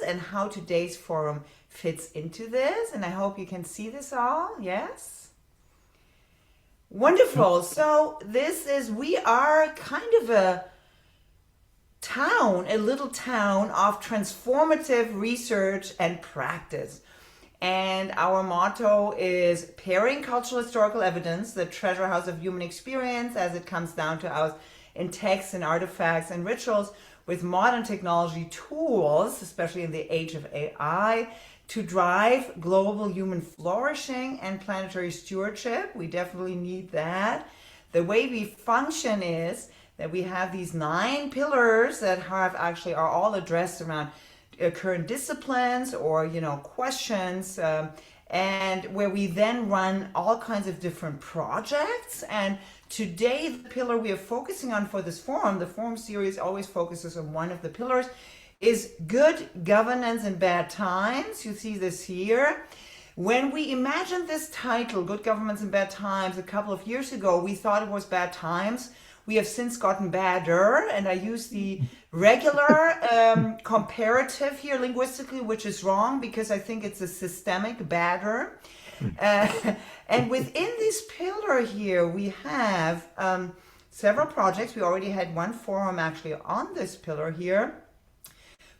and how today's forum fits into this. And I hope you can see this all. Yes? Wonderful. So we are kind of a little town of transformative research and practice. And our motto is pairing cultural historical evidence, the treasure house of human experience as it comes down to us in texts and artifacts and rituals, with modern technology tools, especially in the age of AI, to drive global human flourishing and planetary stewardship. We definitely need that. The way we function is that we have these 9 pillars that are all addressed around current disciplines or questions, and where we then run all kinds of different projects. And today the pillar we are focusing on for this forum, the forum series always focuses on one of the pillars, is good governance in bad times. You see this here. When we imagined this title, Good Governance in Bad Times, a couple of years ago, we thought it was bad times. We have since gotten badder, and I use the regular comparative here linguistically, which is wrong because I think it's a systemic badder. And within this pillar here, we have several projects. We already had one forum actually on this pillar here.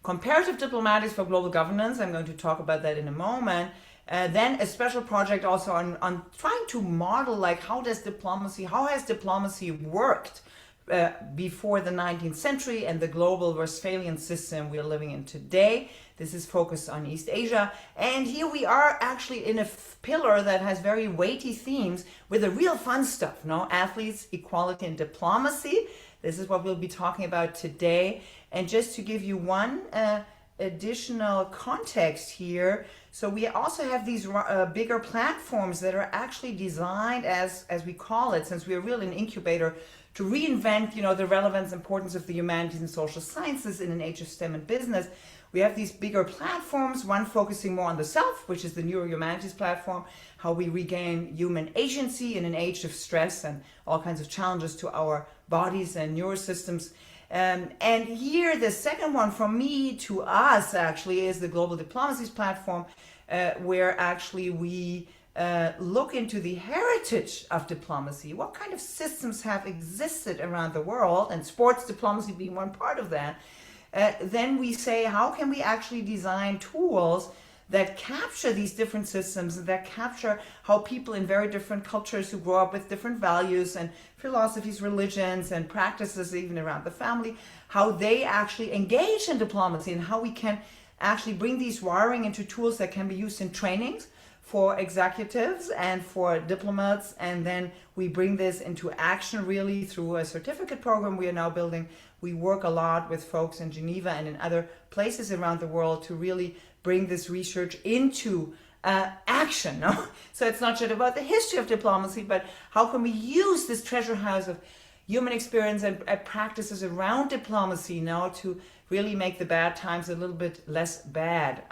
Comparative diplomatics for global governance. I'm going to talk about that in a moment. Then a special project also on trying to model how has diplomacy worked before the 19th century and the global Westphalian system we're living in today. This is focused on East Asia. And here we are actually in a pillar that has very weighty themes with the real fun stuff, athletes, equality, and diplomacy. This is what we'll be talking about today. And just to give you one additional context here, so we also have these bigger platforms that are actually designed as we call it, since we're really an incubator, to reinvent the relevance, importance of the humanities and social sciences in an age of STEM and business. We have these bigger platforms, one focusing more on the self, which is the Neuro-Humanities platform, how we regain human agency in an age of stress and all kinds of challenges to our bodies and neurosystems. And here, the second one from me to us actually is the Global Diplomacies platform, where actually we look into the heritage of diplomacy. What kind of systems have existed around the world, and sports diplomacy being one part of that. Then we say, how can we actually design tools that capture these different systems, that capture how people in very different cultures who grow up with different values and philosophies, religions, and practices, even around the family, how they actually engage in diplomacy, and how we can actually bring these wiring into tools that can be used in trainings for executives and for diplomats. And then we bring this into action really through a certificate program we are now building. We work a lot with folks in Geneva and in other places around the world to really bring this research into action. So it's not just about the history of diplomacy, but how can we use this treasure house of human experience and practices around diplomacy now to really make the bad times a little bit less bad.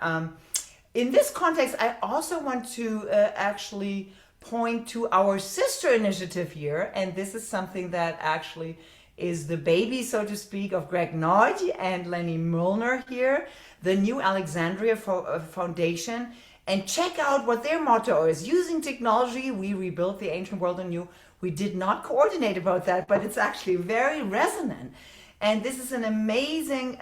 In this context, I also want to actually point to our sister initiative here, and this is something that actually is the baby, so to speak, of Greg Nagy and Leonard Muellner here, the New Alexandria Foundation. And check out what their motto is: using technology, we rebuilt the ancient world anew. We did not coordinate about that, but it's actually very resonant. And this is an amazing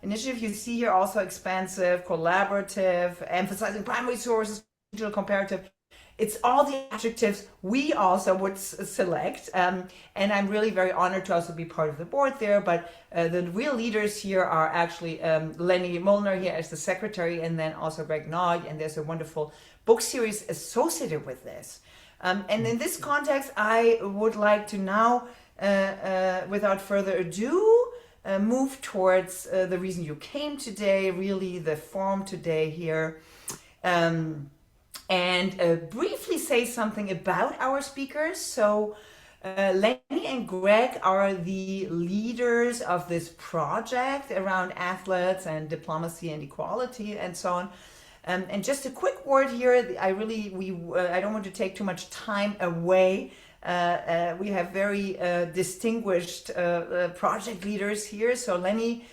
initiative. You see here also expansive, collaborative, emphasizing primary sources, digital comparative. It's all the adjectives we also would select. And I'm really very honored to also be part of the board there. But the real leaders here are actually Leonard Muellner here as the secretary, and then also Greg Nagy. And there's a wonderful book series associated with this. And in this context, I would like to now, without further ado, move towards the reason you came today, really the forum today here. And briefly say something about our speakers. So Lenny and Greg are the leaders of this project around athletes and diplomacy and equality and so on. And just a quick word here, I don't want to take too much time away. We have very distinguished project leaders here. So Lenny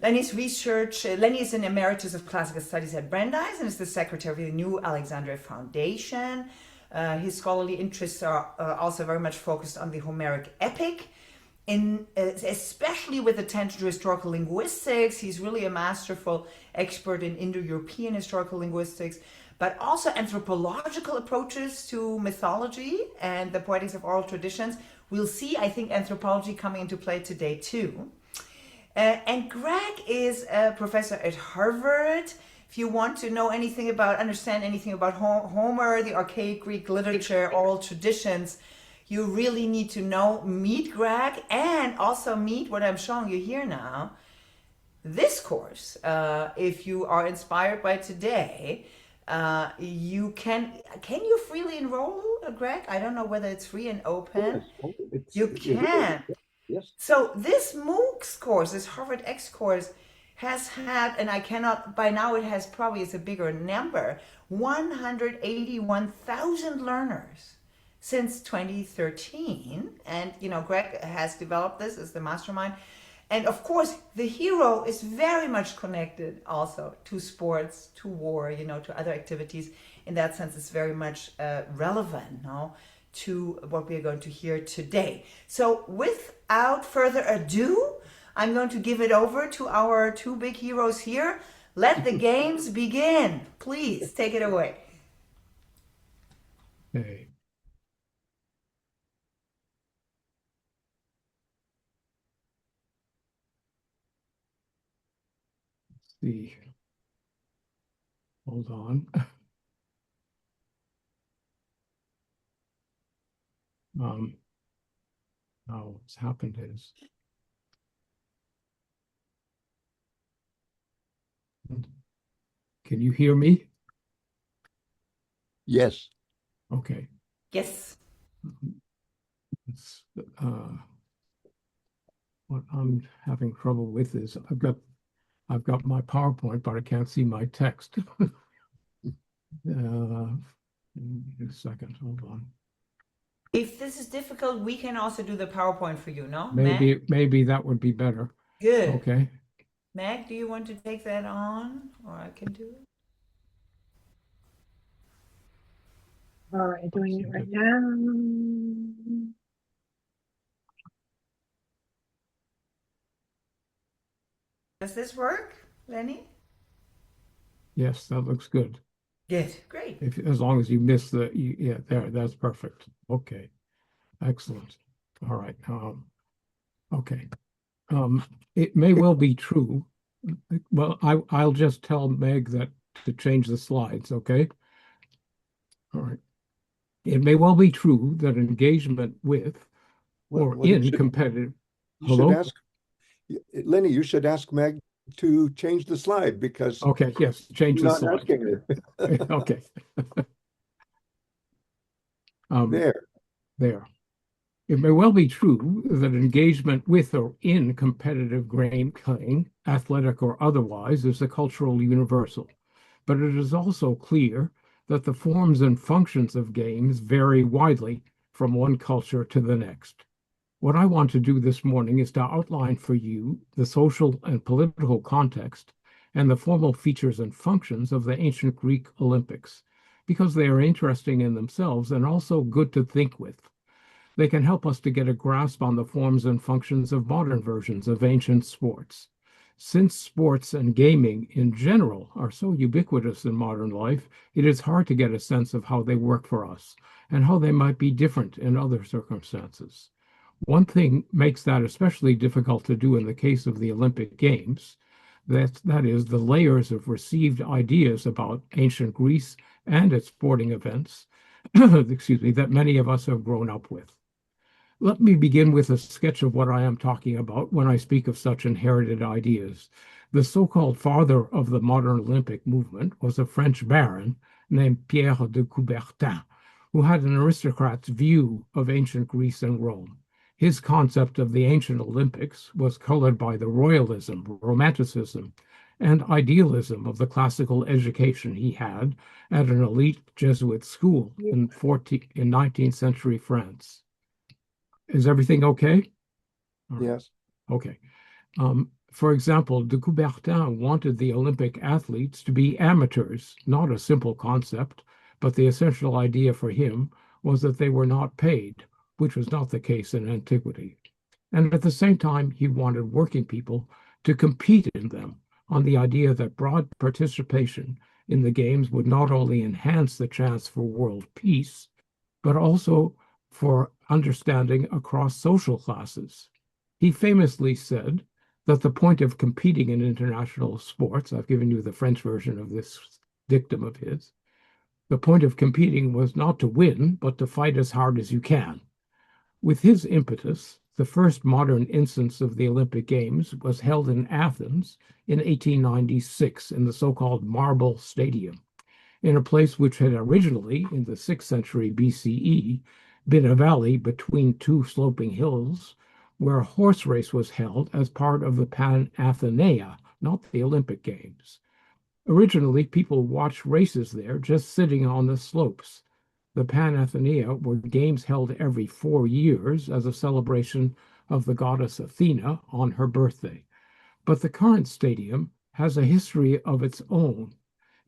Lenny's research, Lenny is an emeritus of classical studies at Brandeis and is the secretary of the New Alexandria Foundation. His scholarly interests are also very much focused on the Homeric epic, especially with attention to historical linguistics. He's really a masterful expert in Indo-European historical linguistics, but also anthropological approaches to mythology and the poetics of oral traditions. We'll see, I think, anthropology coming into play today too. And Greg is a professor at Harvard. If you want to know anything about, understand anything about Homer, the archaic Greek literature, oral traditions, you really need to meet Greg, and also meet what I'm showing you here now. This course, if you are inspired by today, you can you freely enroll, Greg? I don't know whether it's free and open. Yes, You can. yes. So this MOOCs course, this Harvard X course, has had, and I cannot, by now it has probably, it's a bigger number, 181,000 learners since 2013. And, Greg has developed this as the mastermind. And of course, the hero is very much connected also to sports, to war, to other activities. In that sense, it's very much relevant now to what we are going to hear today. So without further ado, I'm going to give it over to our two big heroes here. Let the games begin. Please take it away. Okay. Let's see. Hold on. Now what's happened is can you hear me? Yes. Okay. Yes. It's, what I'm having trouble with is I've got my PowerPoint, but I can't see my text. A second, hold on. If this is difficult, we can also do the PowerPoint for you, no? Maybe that would be better. Good. Okay. Meg, do you want to take that on, or I can do it? All right, doing it right now. Does this work, Lenny? Yes, that looks good. Good, great. As long as you miss yeah, there, that's perfect. Okay, excellent. All right. Okay. It may well be true. Well, I'll just tell Meg that to change the slides. Okay. All right. It may well be true that engagement with or in competitive. Hello? Lenny, you should ask Meg to change the slide because okay, yes, change the slide. Asking her. Okay. There. It may well be true that engagement with or in competitive game playing, athletic or otherwise, is a cultural universal, but it is also clear that the forms and functions of games vary widely from one culture to the next. What I want to do this morning is to outline for you the social and political context and the formal features and functions of the ancient Greek Olympics, because they are interesting in themselves and also good to think with. They can help us to get a grasp on the forms and functions of modern versions of ancient sports. Since sports and gaming in general are so ubiquitous in modern life, it is hard to get a sense of how they work for us and how they might be different in other circumstances. One thing makes that especially difficult to do in the case of the Olympic Games. That is the layers of received ideas about ancient Greece and its sporting events, that many of us have grown up with. Let me begin with a sketch of what I am talking about when I speak of such inherited ideas. The so-called father of the modern Olympic movement was a French baron named Pierre de Coubertin, who had an aristocrat's view of ancient Greece and Rome. His concept of the ancient Olympics was colored by the royalism, romanticism, and idealism of the classical education he had at an elite Jesuit school in 19th century France. Is everything okay? Yes. Okay. For example, de Coubertin wanted the Olympic athletes to be amateurs, not a simple concept, but the essential idea for him was that they were not paid, which was not the case in antiquity. And at the same time, he wanted working people to compete in them on the idea that broad participation in the games would not only enhance the chance for world peace, but also for understanding across social classes. He famously said that the point of competing in international sports, I've given you the French version of this dictum of his, the point of competing was not to win, but to fight as hard as you can. With his impetus, the first modern instance of the Olympic Games was held in Athens in 1896 in the so-called Marble Stadium, in a place which had originally, in the 6th century BCE, been a valley between two sloping hills where a horse race was held as part of the Pan-Athenaea, not the Olympic Games. Originally, people watched races there just sitting on the slopes. The Pan-Athenaea were games held every 4 years as a celebration of the goddess Athena on her birthday. But the current stadium has a history of its own.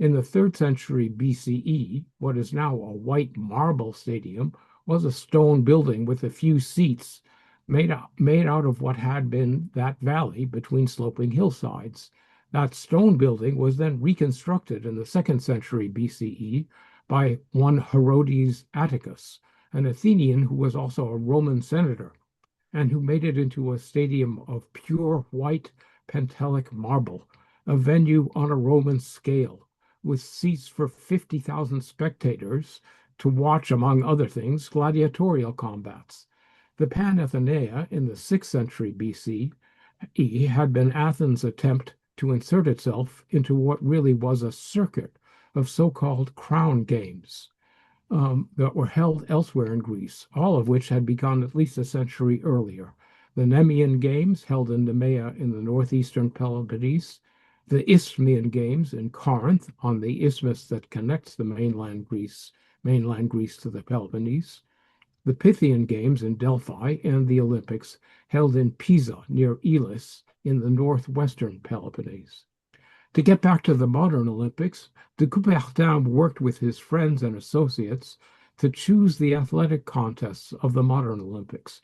In the 3rd century BCE, what is now a white marble stadium was a stone building with a few seats made out of what had been that valley between sloping hillsides. That stone building was then reconstructed in the 2nd century BCE by one Herodes Atticus, an Athenian who was also a Roman senator, and who made it into a stadium of pure white Pentelic marble, a venue on a Roman scale, with seats for 50,000 spectators to watch, among other things, gladiatorial combats. The Pan-Athenaea in the 6th century BCE had been Athens' attempt to insert itself into what really was a circuit of so-called crown games that were held elsewhere in Greece, all of which had begun at least a century earlier. The Nemean Games held in Nemea in the northeastern Peloponnese, the Isthmian Games in Corinth on the isthmus that connects the mainland Greece to the Peloponnese, the Pythian Games in Delphi, and the Olympics held in Pisa near Elis in the northwestern Peloponnese. To get back to the modern Olympics, de Coubertin worked with his friends and associates to choose the athletic contests of the modern Olympics,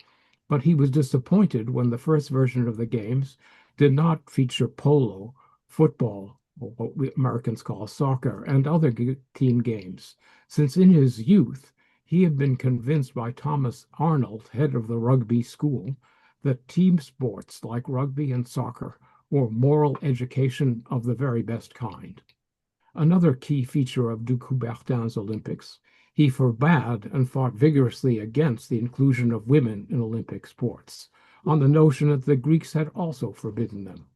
but he was disappointed when the first version of the Games did not feature polo, football, or what we Americans call soccer, and other team games, since in his youth he had been convinced by Thomas Arnold, head of the rugby school, that team sports like rugby and soccer were moral education of the very best kind. Another key feature of de Coubertin's Olympics, he forbade and fought vigorously against the inclusion of women in Olympic sports, on the notion that the Greeks had also forbidden them.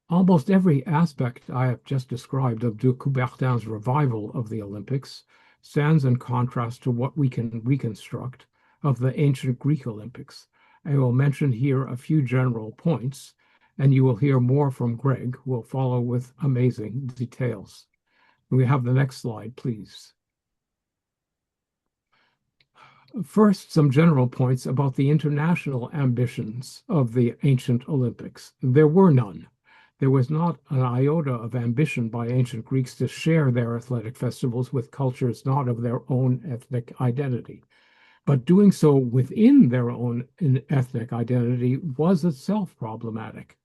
Almost every aspect I have just described of de Coubertin's revival of the Olympics stands in contrast to what we can reconstruct of the ancient Greek Olympics. I will mention here a few general points, and you will hear more from Greg, who will follow with amazing details. We have the next slide, please. First, some general points about the international ambitions of the ancient Olympics. There were none. There was not an iota of ambition by ancient Greeks to share their athletic festivals with cultures not of their own ethnic identity. But doing so within their own ethnic identity was itself problematic.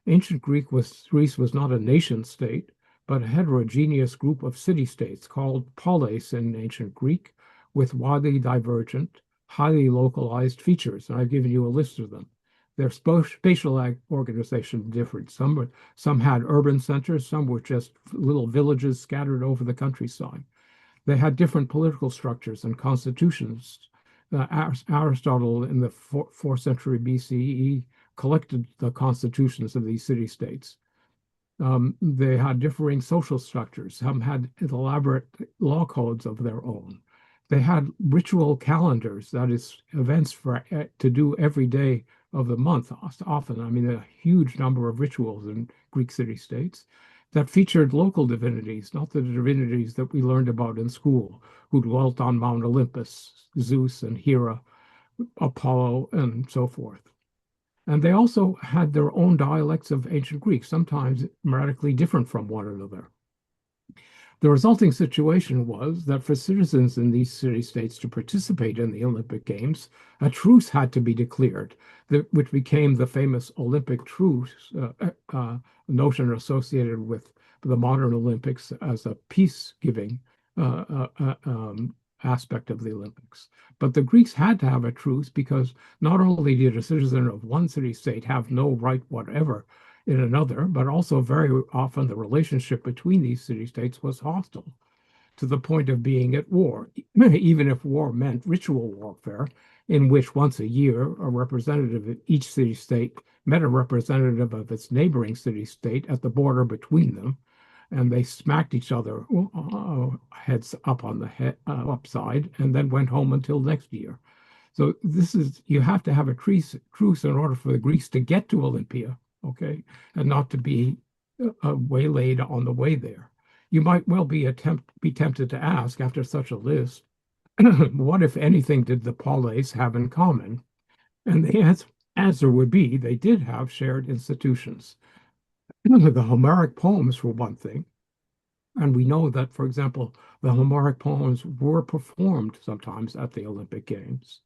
Ancient Greece was not a nation state, but a heterogeneous group of city-states called polis in ancient Greek, with widely divergent, highly localized features. And I've given you a list of them. Their spatial organization differed. Some had urban centers, some were just little villages scattered over the countryside. They had different political structures and constitutions. Aristotle in the 4th century BCE collected the constitutions of these city-states. They had differing social structures. Some had elaborate law codes of their own. They had ritual calendars, that is, events to do every day of the month, often, a huge number of rituals in Greek city-states that featured local divinities, not the divinities that we learned about in school, who dwelt on Mount Olympus, Zeus and Hera, Apollo, and so forth. And they also had their own dialects of ancient Greek, sometimes radically different from one another. The resulting situation was that for citizens in these city-states to participate in the Olympic Games, a truce had to be declared, which became the famous Olympic truce, notion associated with the modern Olympics as a peace-giving aspect of the Olympics. But the Greeks had to have a truce because not only did a citizen of one city-state have no right whatever in another, but also very often the relationship between these city-states was hostile to the point of being at war, even if war meant ritual warfare, in which once a year a representative of each city-state met a representative of its neighboring city-state at the border between them, and they smacked each other heads up on the upside, and then went home until next year. So you have to have a truce in order for the Greeks to get to Olympia, okay, and not to be waylaid on the way there. You might well be tempted to ask, after such a list, what, if anything, did the polis have in common? And the answer would be they did have shared institutions. The Homeric poems, for one thing, and we know that, for example, the Homeric poems were performed sometimes at the Olympic Games.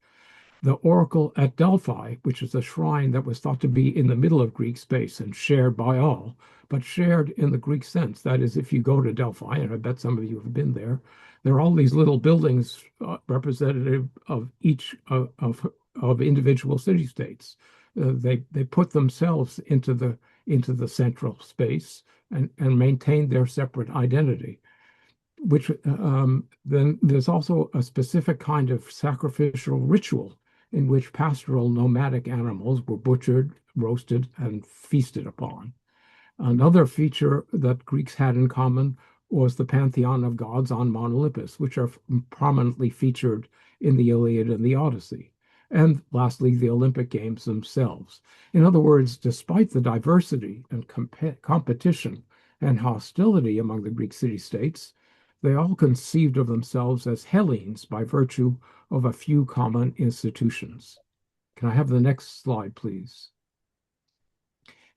The oracle at Delphi, which is a shrine that was thought to be in the middle of Greek space and shared by all, but shared in the Greek sense. That is, if you go to Delphi, and I bet some of you have been there are all these little buildings representative of each of individual city-states. They put themselves into the central space and maintain their separate identity. Which then there's also a specific kind of sacrificial ritual in which pastoral nomadic animals were butchered, roasted, and feasted upon. Another feature that Greeks had in common was the pantheon of gods on Mount Olympus, which are prominently featured in the Iliad and the Odyssey. And lastly, the Olympic Games themselves. In other words, despite the diversity and competition and hostility among the Greek city-states, they all conceived of themselves as Hellenes by virtue of a few common institutions. Can I have the next slide, please?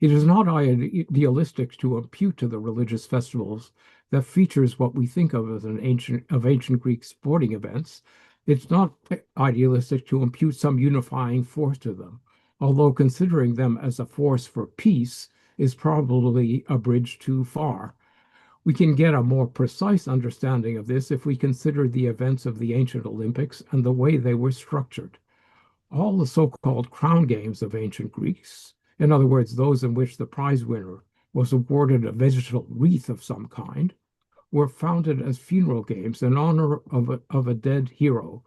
It is not idealistic to impute to the religious festivals that features what we think of as ancient Greek sporting events. It's not idealistic to impute some unifying force to them, although considering them as a force for peace is probably a bridge too far. We can get a more precise understanding of this if we consider the events of the ancient Olympics and the way they were structured. All the so-called crown games of ancient Greeks, in other words, those in which the prize winner was awarded a vegetal wreath of some kind, were founded as funeral games in honor of a dead hero,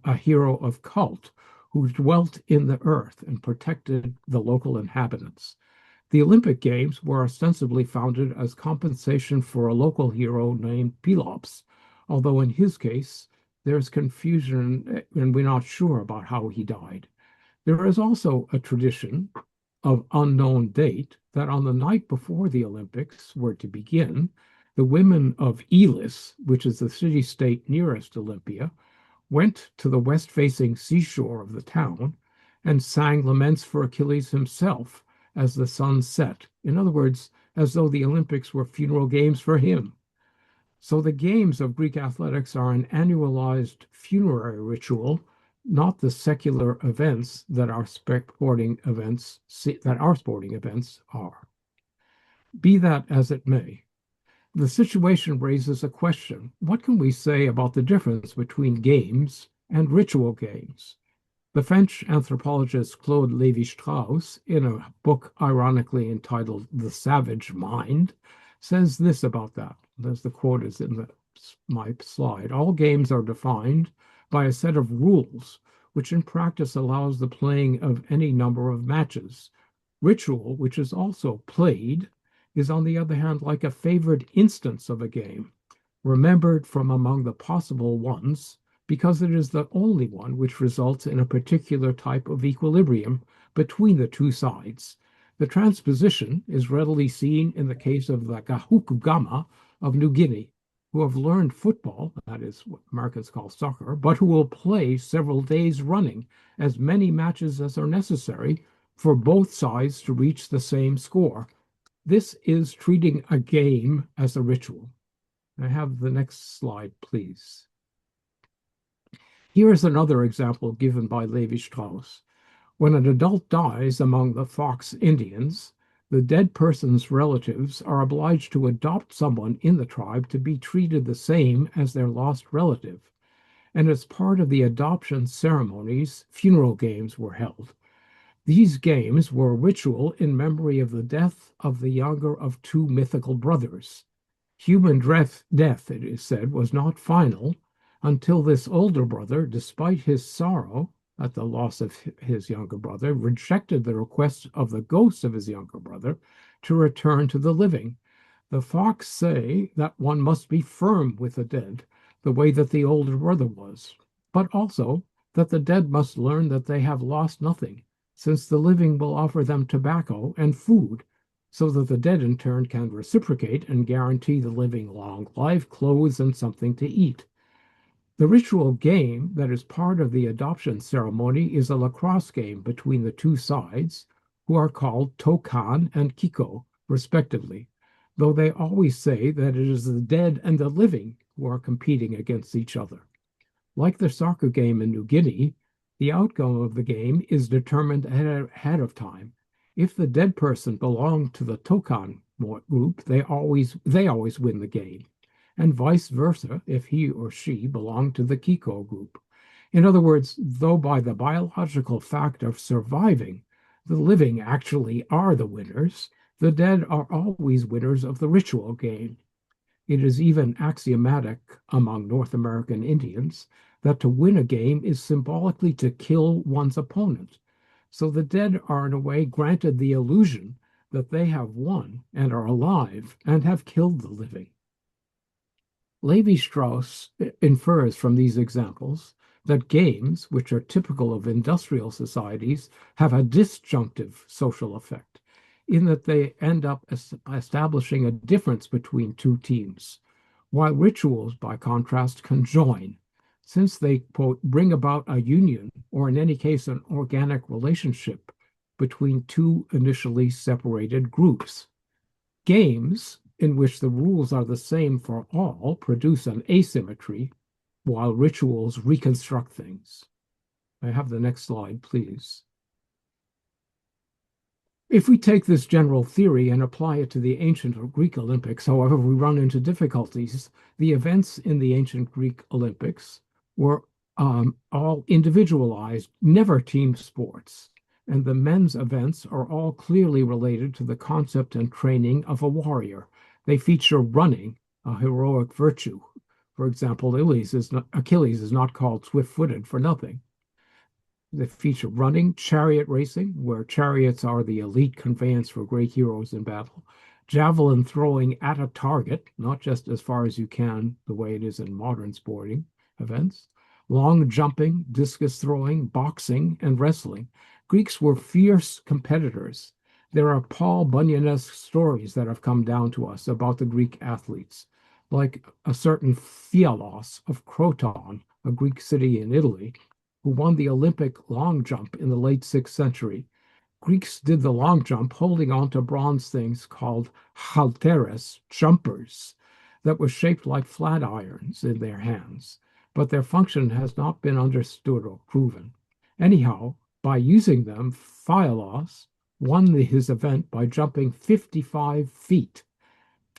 a hero of cult who dwelt in the earth and protected the local inhabitants. The Olympic Games were ostensibly founded as compensation for a local hero named Pelops, although in his case, there's confusion and we're not sure about how he died. There is also a tradition of unknown date that on the night before the Olympics were to begin, the women of Elis, which is the city-state nearest Olympia, went to the west-facing seashore of the town and sang laments for Achilles himself as the sun set. In other words, as though the Olympics were funeral games for him. So the games of Greek athletics are an annualized funerary ritual, not the secular events that our sporting events are. Be that as it may, the situation raises a question. What can we say about the difference between games and ritual games? The French anthropologist Claude Lévi-Strauss, in a book ironically entitled The Savage Mind, says this about that. As the quote is in my slide. All games are defined by a set of rules, which in practice allows the playing of any number of matches. Ritual, which is also played, is on the other hand like a favored instance of a game, remembered from among the possible ones, because it is the only one which results in a particular type of equilibrium between the two sides. The transposition is readily seen in the case of the Gahukugama of New Guinea, who have learned football, that is what Americans call soccer, but who will play several days running, as many matches as are necessary for both sides to reach the same score. This is treating a game as a ritual. I have the next slide, please. Here is another example given by Levi-Strauss. When an adult dies among the Fox Indians, the dead person's relatives are obliged to adopt someone in the tribe to be treated the same as their lost relative. And as part of the adoption ceremonies, funeral games were held. These games were a ritual in memory of the death of the younger of two mythical brothers. Human death, it is said, was not final until this older brother, despite his sorrow at the loss of his younger brother, rejected the request of the ghost of his younger brother to return to the living. The Fox say that one must be firm with the dead, the way that the older brother was, but also that the dead must learn that they have lost nothing, since the living will offer them tobacco and food, so that the dead in turn can reciprocate and guarantee the living long life, clothes, and something to eat. The ritual game that is part of the adoption ceremony is a lacrosse game between the two sides, who are called Tokan and Kiko, respectively, though they always say that it is the dead and the living who are competing against each other. Like the soccer game in New Guinea, the outcome of the game is determined ahead of time. If the dead person belonged to the Tokan group, they always win the game, and vice versa if he or she belonged to the Kiko group. In other words, though by the biological fact of surviving, the living actually are the winners, the dead are always winners of the ritual game. It is even axiomatic among North American Indians that to win a game is symbolically to kill one's opponent. So the dead are in a way granted the illusion that they have won and are alive and have killed the living. Levi-Strauss infers from these examples that games, which are typical of industrial societies, have a disjunctive social effect, in that they end up establishing a difference between two teams, while rituals, by contrast, conjoin, since they, quote, bring about a union, or in any case, an organic relationship between two initially separated groups. Games, in which the rules are the same for all, produce an asymmetry, while rituals reconstruct things. I have the next slide, please. If we take this general theory and apply it to the ancient Greek Olympics, however, we run into difficulties. The events in the ancient Greek Olympics were all individualized, never team sports, and the men's events are all clearly related to the concept and training of a warrior. They feature running, a heroic virtue. For example, Achilles is not called swift-footed for nothing. They feature running, chariot racing, where chariots are the elite conveyance for great heroes in battle, javelin throwing at a target, not just as far as you can, the way it is in modern sporting events, long jumping, discus throwing, boxing, and wrestling. Greeks were fierce competitors. There are Paul Bunyan-esque stories that have come down to us about the Greek athletes, like a certain Phylos of Croton, a Greek city in Italy, who won the Olympic long jump in the late 6th century. Greeks did the long jump holding on to bronze things called halteres, jumpers, that were shaped like flat irons in their hands, but their function has not been understood or proven. Anyhow, by using them, Phylos won his event by jumping 55 feet.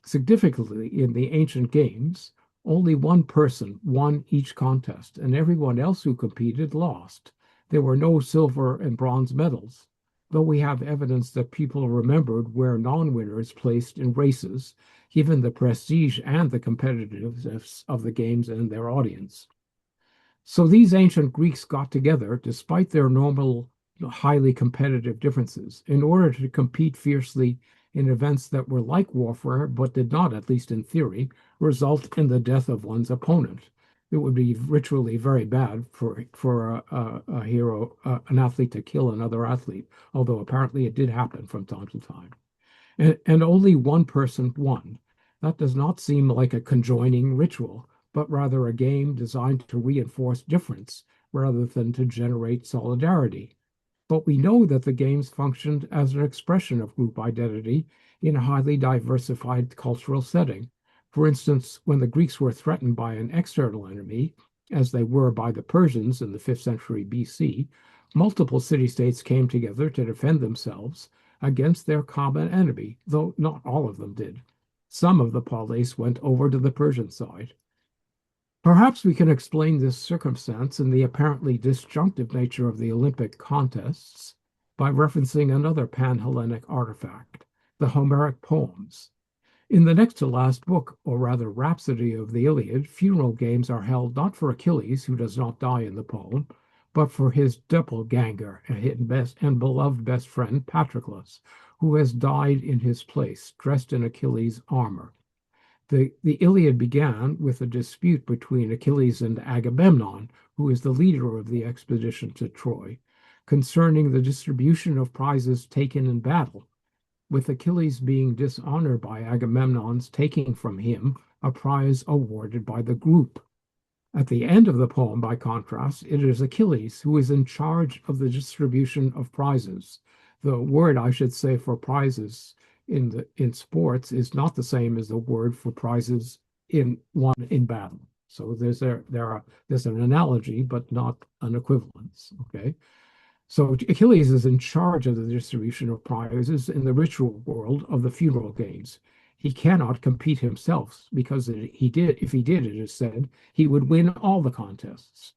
Significantly, in the ancient games, only one person won each contest, and everyone else who competed lost. There were no silver and bronze medals, though we have evidence that people remembered where non-winners placed in races, given the prestige and the competitiveness of the games and their audience. So these ancient Greeks got together, despite their normal, highly competitive differences, in order to compete fiercely in events that were like warfare, but did not, at least in theory, result in the death of one's opponent. It would be ritually very bad for a hero, an athlete to kill another athlete, although apparently it did happen from time to time. And only one person won. That does not seem like a conjoining ritual, but rather a game designed to reinforce difference rather than to generate solidarity. but we know that the games functioned as an expression of group identity in a highly diversified cultural setting. For instance, when the Greeks were threatened by an external enemy, as they were by the Persians in the 5th century BC, multiple city-states came together to defend themselves against their common enemy, though not all of them did. Some of the polis went over to the Persian side. Perhaps we can explain this circumstance in the apparently disjunctive nature of the Olympic contests by referencing another pan-Hellenic artifact, the Homeric poems. In the next to last book, or rather Rhapsody of the Iliad, funeral games are held not for Achilles, who does not die in the poem, but for his doppelganger and beloved best friend Patroclus, who has died in his place, dressed in Achilles' armor. The Iliad began with a dispute between Achilles and Agamemnon, who is the leader of the expedition to Troy, concerning the distribution of prizes taken in battle, with Achilles being dishonored by Agamemnon's taking from him a prize awarded by the group. At the end of the poem, by contrast, it is Achilles who is in charge of the distribution of prizes. The word, I should say, for prizes in sports is not the same as the word for prizes in battle. So there's an analogy, but not an equivalence. Okay. So Achilles is in charge of the distribution of prizes in the ritual world of the funeral games. He cannot compete himself because if he did, it is said, he would win all the contests.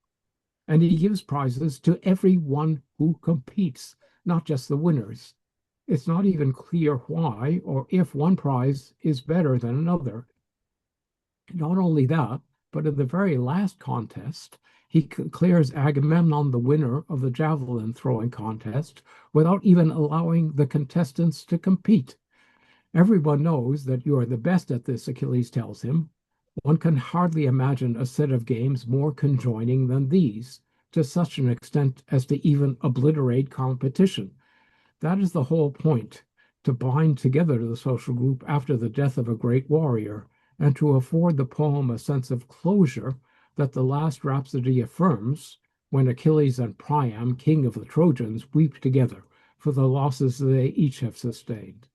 And he gives prizes to everyone who competes, not just the winners. It's not even clear why or if one prize is better than another. Not only that, but in the very last contest, he declares Agamemnon the winner of the javelin throwing contest without even allowing the contestants to compete. Everyone knows that you are the best at this, Achilles tells him. One can hardly imagine a set of games more conjoining than these, to such an extent as to even obliterate competition. That is the whole point, to bind together the social group after the death of a great warrior, and to afford the poem a sense of closure that the last rhapsody affirms when Achilles and Priam, king of the Trojans, weep together for the losses they each have sustained.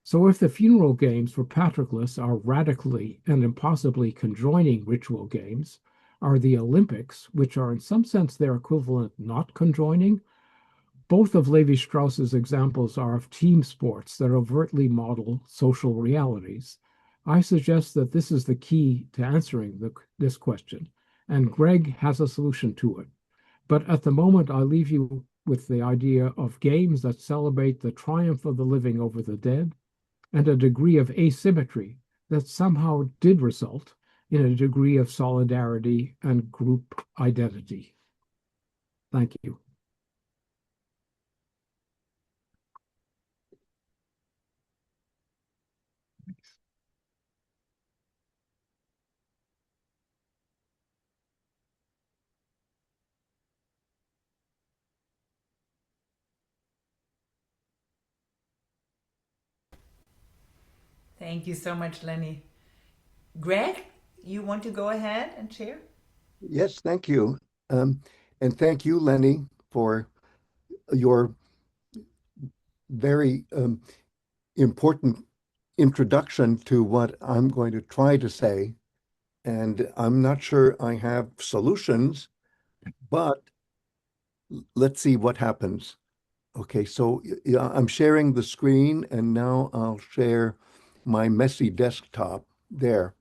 So if the funeral games for Patroclus are radically and impossibly conjoining ritual games, are the Olympics, which are in some sense their equivalent, not conjoining? Both of Levi-Strauss's examples are of team sports that overtly model social realities. I suggest that this is the key to answering this question, and Greg has a solution to it. But at the moment, I leave you with the idea of games that celebrate the triumph of the living over the dead, and a degree of asymmetry that somehow did result in a degree of solidarity and group identity. Thank you. Thank you so much, Lenny. Greg, you want to go ahead and share? Yes, thank you. And thank you, Lenny, for your very important introduction to what I'm going to try to say. And I'm not sure I have solutions, but let's see what happens. Okay, so yeah, I'm sharing the screen, and now I'll share my messy desktop there.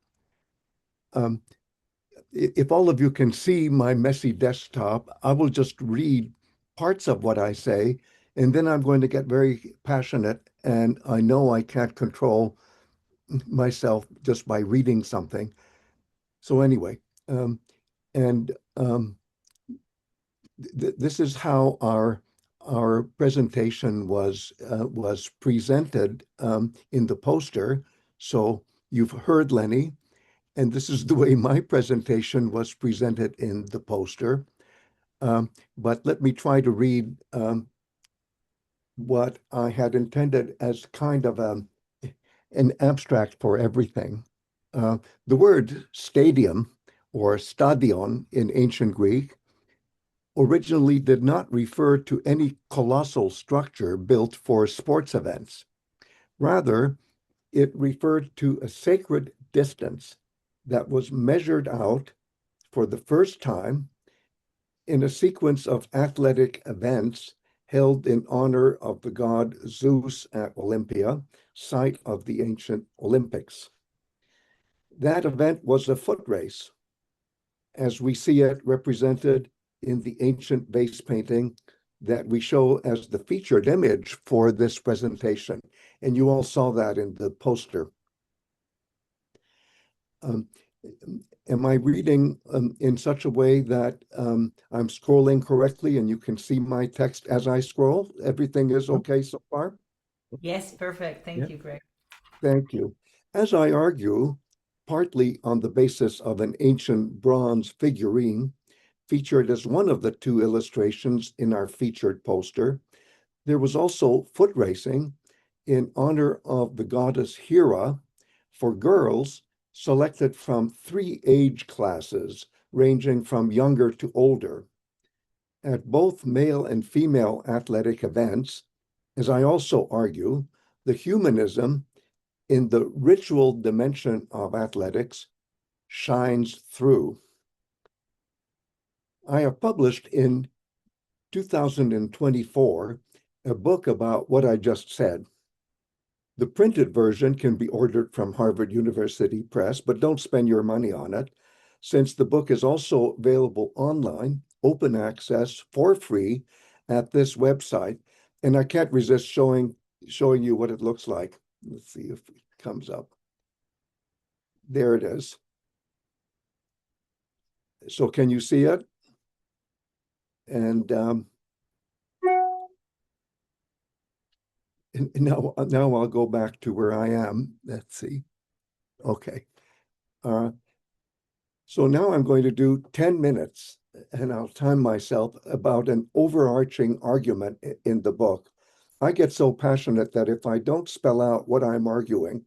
If all of you can see my messy desktop, I will just read parts of what I say, and then I'm going to get very passionate, and I know I can't control myself just by reading something. So anyway, and this is how our presentation was presented in the poster. So you've heard Lenny, and this is the way my presentation was presented in the poster. But let me try to read what I had intended as kind of an abstract for everything. The word stadium or stadion in ancient Greek originally did not refer to any colossal structure built for sports events. Rather, it referred to a sacred distance that was measured out for the first time in a sequence of athletic events held in honor of the god Zeus at Olympia, site of the ancient Olympics. That event was a foot race, as we see it represented in the ancient vase painting that we show as the featured image for this presentation. And you all saw that in the poster. Am I reading in such a way that I'm scrolling correctly and you can see my text as I scroll? Everything is okay so far? Yes, perfect. Thank you, Greg. Thank you. As I argue, partly on the basis of an ancient bronze figurine featured as one of the two illustrations in our featured poster, there was also foot racing in honor of the goddess Hera for girls selected from 3 age classes, ranging from younger to older. At both male and female athletic events, as I also argue, the humanism in the ritual dimension of athletics shines through. I have published in 2024 a book about what I just said. The printed version can be ordered from Harvard University Press, but don't spend your money on it, since the book is also available online, open access for free at this website. And I can't resist showing you what it looks like. Let's see if it comes up. There it is. So can you see it? And now I'll go back to where I am. Let's see. Okay. So now I'm going to do 10 minutes, and I'll time myself, about an overarching argument in the book. I get so passionate that if I don't spell out what I'm arguing,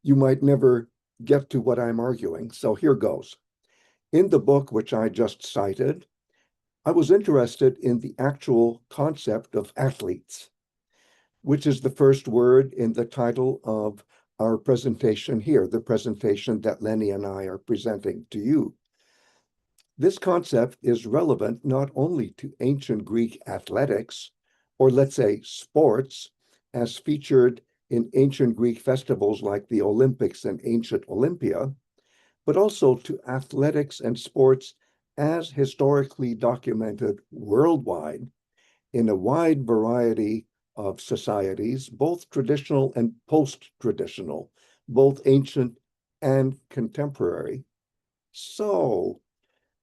you might never get to what I'm arguing. So here goes. In the book, which I just cited, I was interested in the actual concept of athletes, which is the first word in the title of our presentation here, the presentation that Lenny and I are presenting to you. This concept is relevant not only to ancient Greek athletics, or let's say sports, as featured in ancient Greek festivals like the Olympics and ancient Olympia, but also to athletics and sports as historically documented worldwide in a wide variety of societies, both traditional and post-traditional, both ancient and contemporary. So,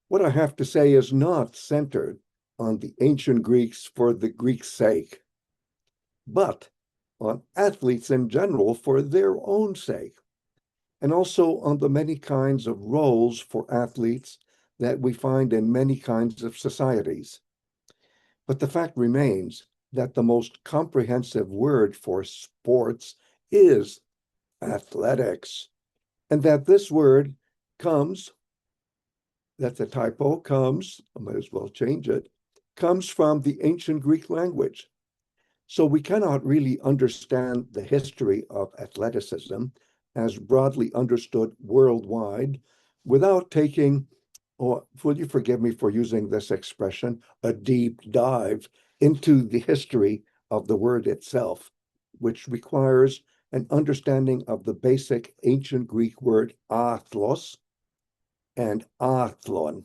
what I have to say is not centered on the ancient Greeks for the Greeks' sake, but on athletes in general for their own sake, and also on the many kinds of roles for athletes that we find in many kinds of societies. But the fact remains that the most comprehensive word for sports is athletics, and that this word comes, that's a typo, comes, I might as well change it, comes from the ancient Greek language. So we cannot really understand the history of athleticism as broadly understood worldwide without taking, or will you forgive me for using this expression, a deep dive into the history of the word itself, which requires an understanding of the basic ancient Greek word athlos and athlon.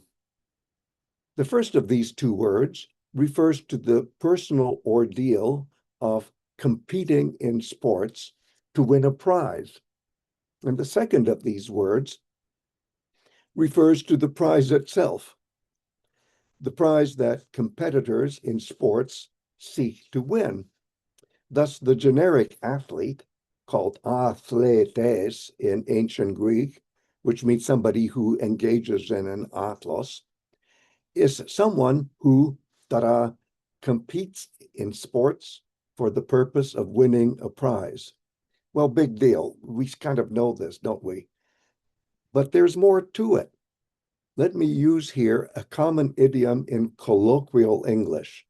The first of these two words refers to the personal ordeal of competing in sports to win a prize. And the second of these words refers to the prize itself, the prize that competitors in sports seek to win. Thus, the generic athlete, called athletes in ancient Greek, which means somebody who engages in an athlos, is someone who competes in sports for the purpose of winning a prize. Well, big deal. We kind of know this, don't we? But there's more to it. let me use here a common idiom in colloquial English.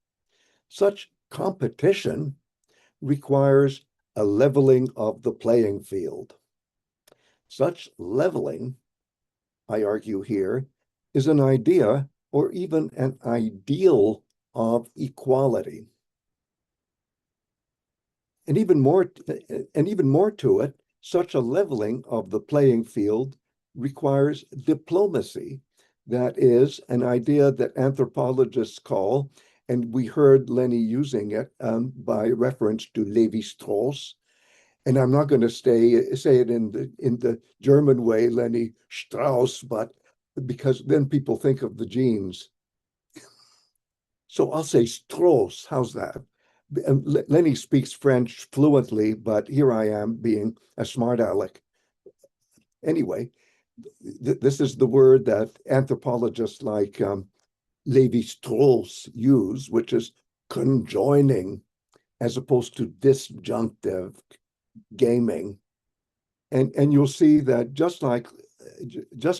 Such competition requires a leveling of the playing field. Such leveling, I argue here, is an idea or even an ideal of equality. And even more to it, such a leveling of the playing field requires diplomacy. That is an idea that anthropologists call, and we heard Lenny using it by reference to Levi-Strauss. And I'm not going to say it in the German way, Lenny Strauss, but because then people think of the genes. So I'll say Strauss. How's that? Lenny speaks French fluently, but here I am being a smart aleck. Anyway, this is the word that anthropologists like Levi-Strauss use, which is conjoining as opposed to disjunctive gaming. And you'll see that just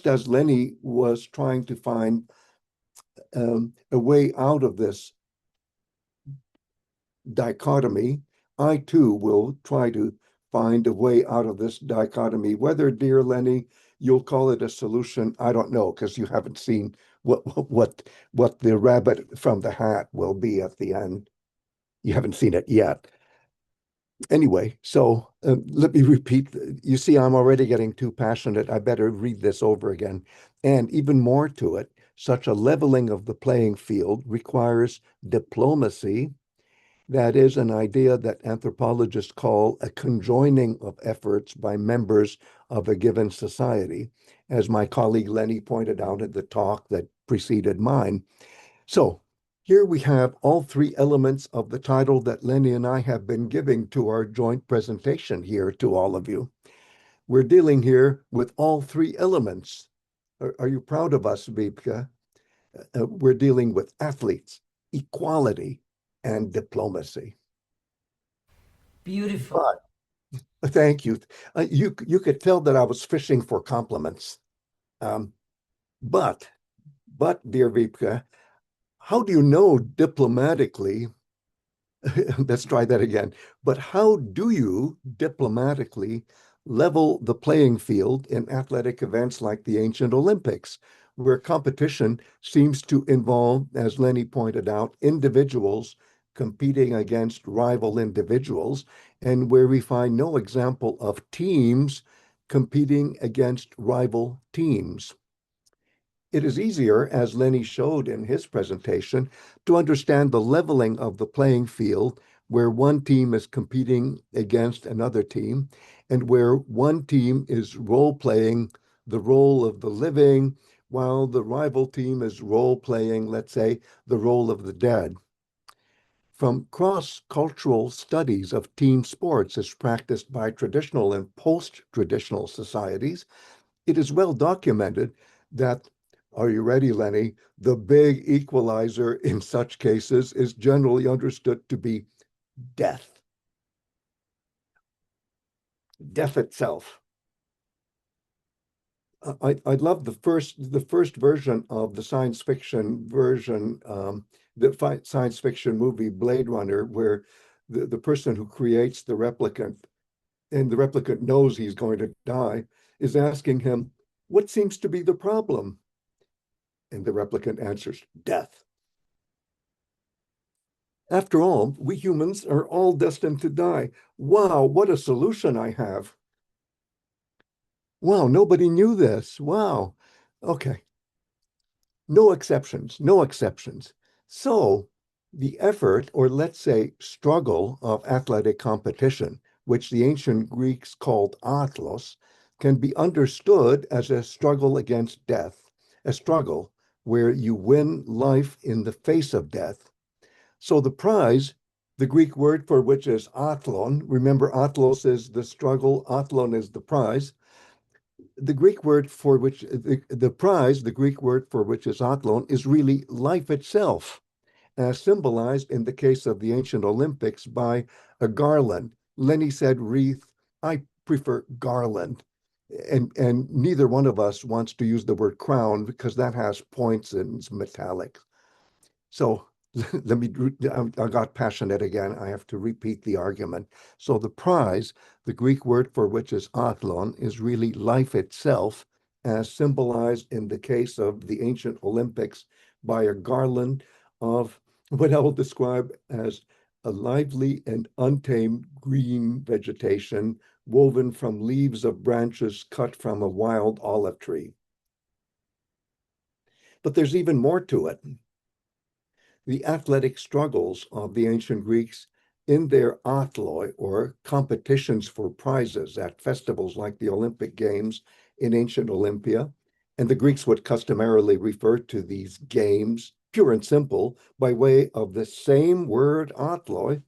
as Lenny was trying to find a way out of this dichotomy, I too will try to find a way out of this dichotomy. Whether, dear Lenny, you'll call it a solution, I don't know, because you haven't seen what the rabbit from the hat will be at the end. You haven't seen it yet. Anyway, so let me repeat. You see, I'm already getting too passionate. I better read this over again. And even more to it, such a leveling of the playing field requires diplomacy. That is an idea that anthropologists call a conjoining of efforts by members of a given society, as my colleague Lenny pointed out in the talk that preceded mine. So here we have all three elements of the title that Lenny and I have been giving to our joint presentation here to all of you. We're dealing here with all three elements. Are you proud of us, Vibke? We're dealing with athletes, equality, and diplomacy. Beautiful. Thank you. You could tell that I was fishing for compliments. But dear Vibke, how do you know diplomatically? Let's try that again. But how do you diplomatically level the playing field in athletic events like the ancient Olympics, where competition seems to involve, as Lenny pointed out, individuals competing against rival individuals, and where we find no example of teams competing against rival teams? It is easier, as Lenny showed in his presentation, to understand the leveling of the playing field where one team is competing against another team and where one team is role-playing the role of the living while the rival team is role-playing, let's say, the role of the dead. From cross-cultural studies of team sports as practiced by traditional and post-traditional societies, it is well documented that, are you ready, Lenny? The big equalizer in such cases is generally understood to be death. Death itself. I love the first version of the science fiction version, the science fiction movie Blade Runner, where the person who creates the replicant, and the replicant knows he's going to die, is asking him, what seems to be the problem? And the replicant answers, death. After all, we humans are all destined to die. Wow, what a solution I have. Wow, nobody knew this. Wow. Okay. No exceptions, no exceptions. So the effort, or let's say struggle of athletic competition, which the ancient Greeks called atlos, can be understood as a struggle against death, a struggle where you win life in the face of death. So the prize, the Greek word for which is athlon, remember atlos is the struggle, athlon is the prize. The Greek word for which, the prize, the Greek word for which is athlon, is really life itself, as symbolized in the case of the ancient Olympics by a garland. Lenny said wreath, I prefer garland. and neither one of us wants to use the word crown because that has points and it's metallic. So let me, I got passionate again. I have to repeat the argument. So the prize, the Greek word for which is athlon, is really life itself, as symbolized in the case of the ancient Olympics by a garland of what I will describe as a lively and untamed green vegetation woven from leaves of branches cut from a wild olive tree. But there's even more to it. The athletic struggles of the ancient Greeks in their athloi, or competitions for prizes at festivals like the Olympic Games in ancient Olympia. And the Greeks would customarily refer to these games, pure and simple, by way of the same word athloi,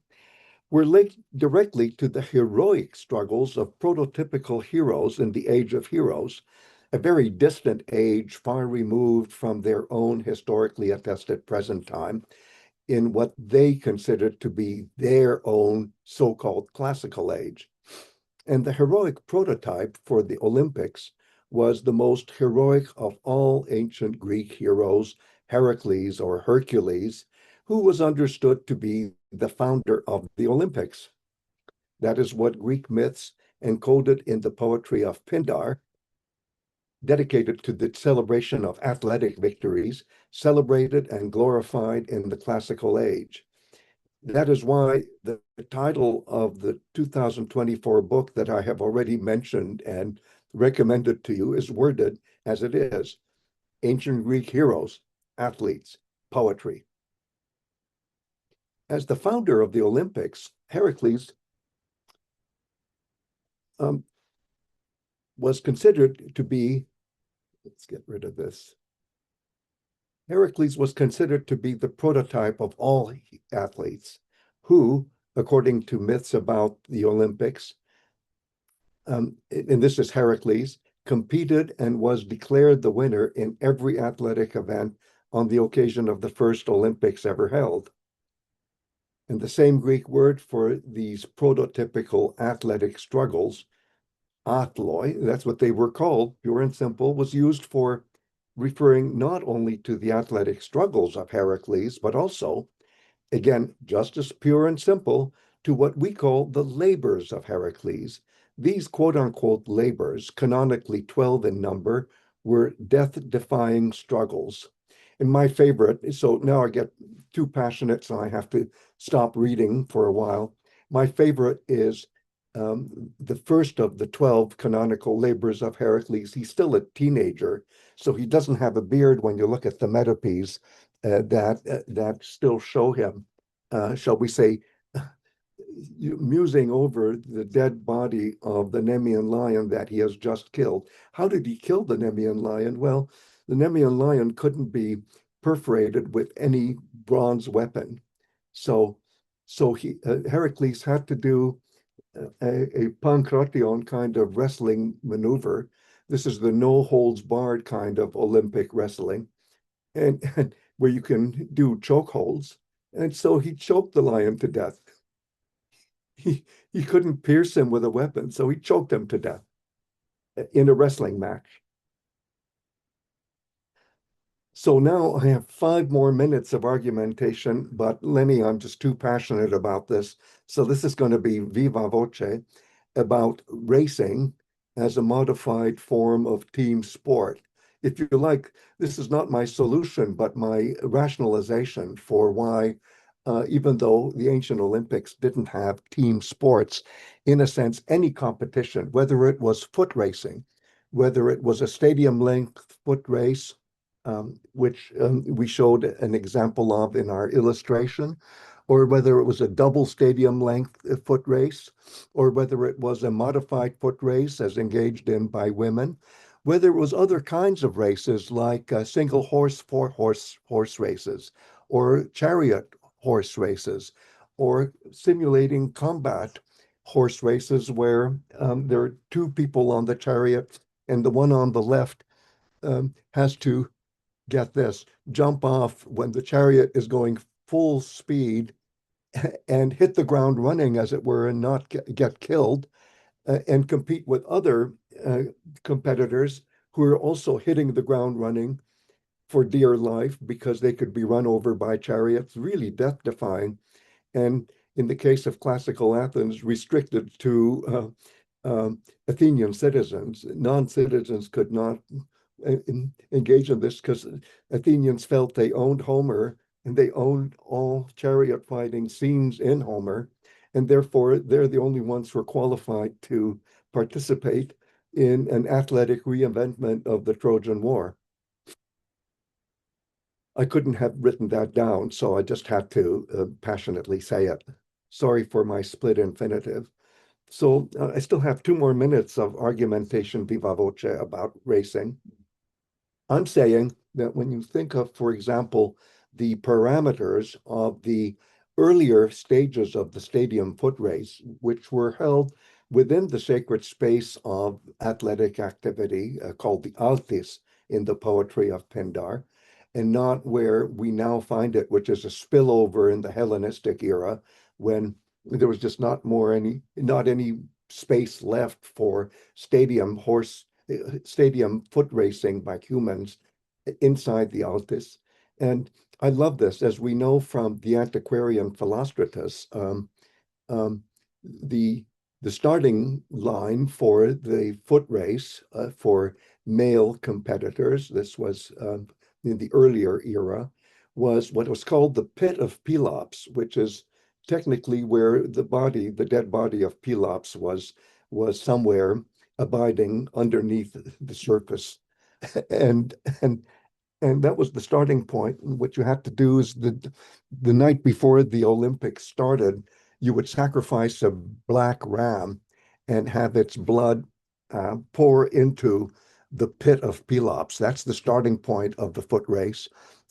were linked directly to the heroic struggles of prototypical heroes in the Age of Heroes, a very distant age, far removed from their own historically attested present time, in what they considered to be their own so-called classical age. And the heroic prototype for the Olympics was the most heroic of all ancient Greek heroes, Heracles or Hercules, who was understood to be the founder of the Olympics. That is what Greek myths encoded in the poetry of Pindar, dedicated to the celebration of athletic victories, celebrated and glorified in the classical age. That is why the title of the 2024 book that I have already mentioned and recommended to you is worded as it is: Ancient Greek Heroes, Athletes, Poetry. As the founder of the Olympics, Heracles was considered to be, let's get rid of this. Heracles was considered to be the prototype of all athletes who, according to myths about the Olympics, and this is Heracles, competed and was declared the winner in every athletic event on the occasion of the first Olympics ever held. And the same Greek word for these prototypical athletic struggles, athloi, that's what they were called, pure and simple, was used for referring not only to the athletic struggles of Heracles, but also, again, just as pure and simple, to what we call the labors of Heracles. These quote unquote labors, canonically 12 in number, were death-defying struggles. And my favorite, so now I get too passionate, so I have to stop reading for a while. My favorite is the first of the 12 canonical labors of Heracles. He's still a teenager, so he doesn't have a beard when you look at the metopes that still show him, shall we say, musing over the dead body of the Nemean lion that he has just killed. How did he kill the Nemean lion? Well, the Nemean lion couldn't be perforated with any bronze weapon. So Heracles had to do a pankration kind of wrestling maneuver. This is the no holds barred kind of Olympic wrestling, and where you can do choke holds. And so he choked the lion to death. He couldn't pierce him with a weapon, so he choked him to death in a wrestling match. So now I have 5 more minutes of argumentation, but Lenny, I'm just too passionate about this. So this is going to be viva voce about racing as a modified form of team sport. If you like, this is not my solution, but my rationalization for why, even though the ancient Olympics didn't have team sports, in a sense, any competition, whether it was foot racing, whether it was a stadium length foot race, which we showed an example of in our illustration, or whether it was a double stadium length foot race, or whether it was a modified foot race as engaged in by women, whether it was other kinds of races like single horse, horse races, or chariot horse races, or simulating combat horse races where there are 2 people on the chariot and the one on the left has to, get this, jump off when the chariot is going full speed and hit the ground running, as it were, and not get killed, and compete with other competitors who are also hitting the ground running for dear life because they could be run over by chariots, really death-defying. And in the case of classical Athens, restricted to Athenian citizens. Non-citizens could not engage in this because Athenians felt they owned Homer and they owned all chariot fighting scenes in Homer, and therefore they're the only ones who are qualified to participate in an athletic reinvention of the Trojan War. I couldn't have written that down, so I just had to passionately say it. Sorry for my split infinitive. So I still have 2 more minutes of argumentation viva voce about racing. I'm saying that when you think of, for example, the parameters of the earlier stages of the stadium foot race, which were held within the sacred space of athletic activity called the altis in the poetry of Pindar, and not where we now find it, which is a spillover in the Hellenistic era when there was just not any space left for stadium foot racing by humans inside the altis. And I love this, as we know from the antiquarian Philostratus, the starting line for the foot race for male competitors, this was in the earlier era, was what was called the pit of Pelops, which is technically where the dead body of Pelops was somewhere abiding underneath the surface. And that was the starting point. What you had to do is the night before the Olympics started, you would sacrifice a black ram and have its blood pour into the pit of Pelops. That's the starting point of the foot race.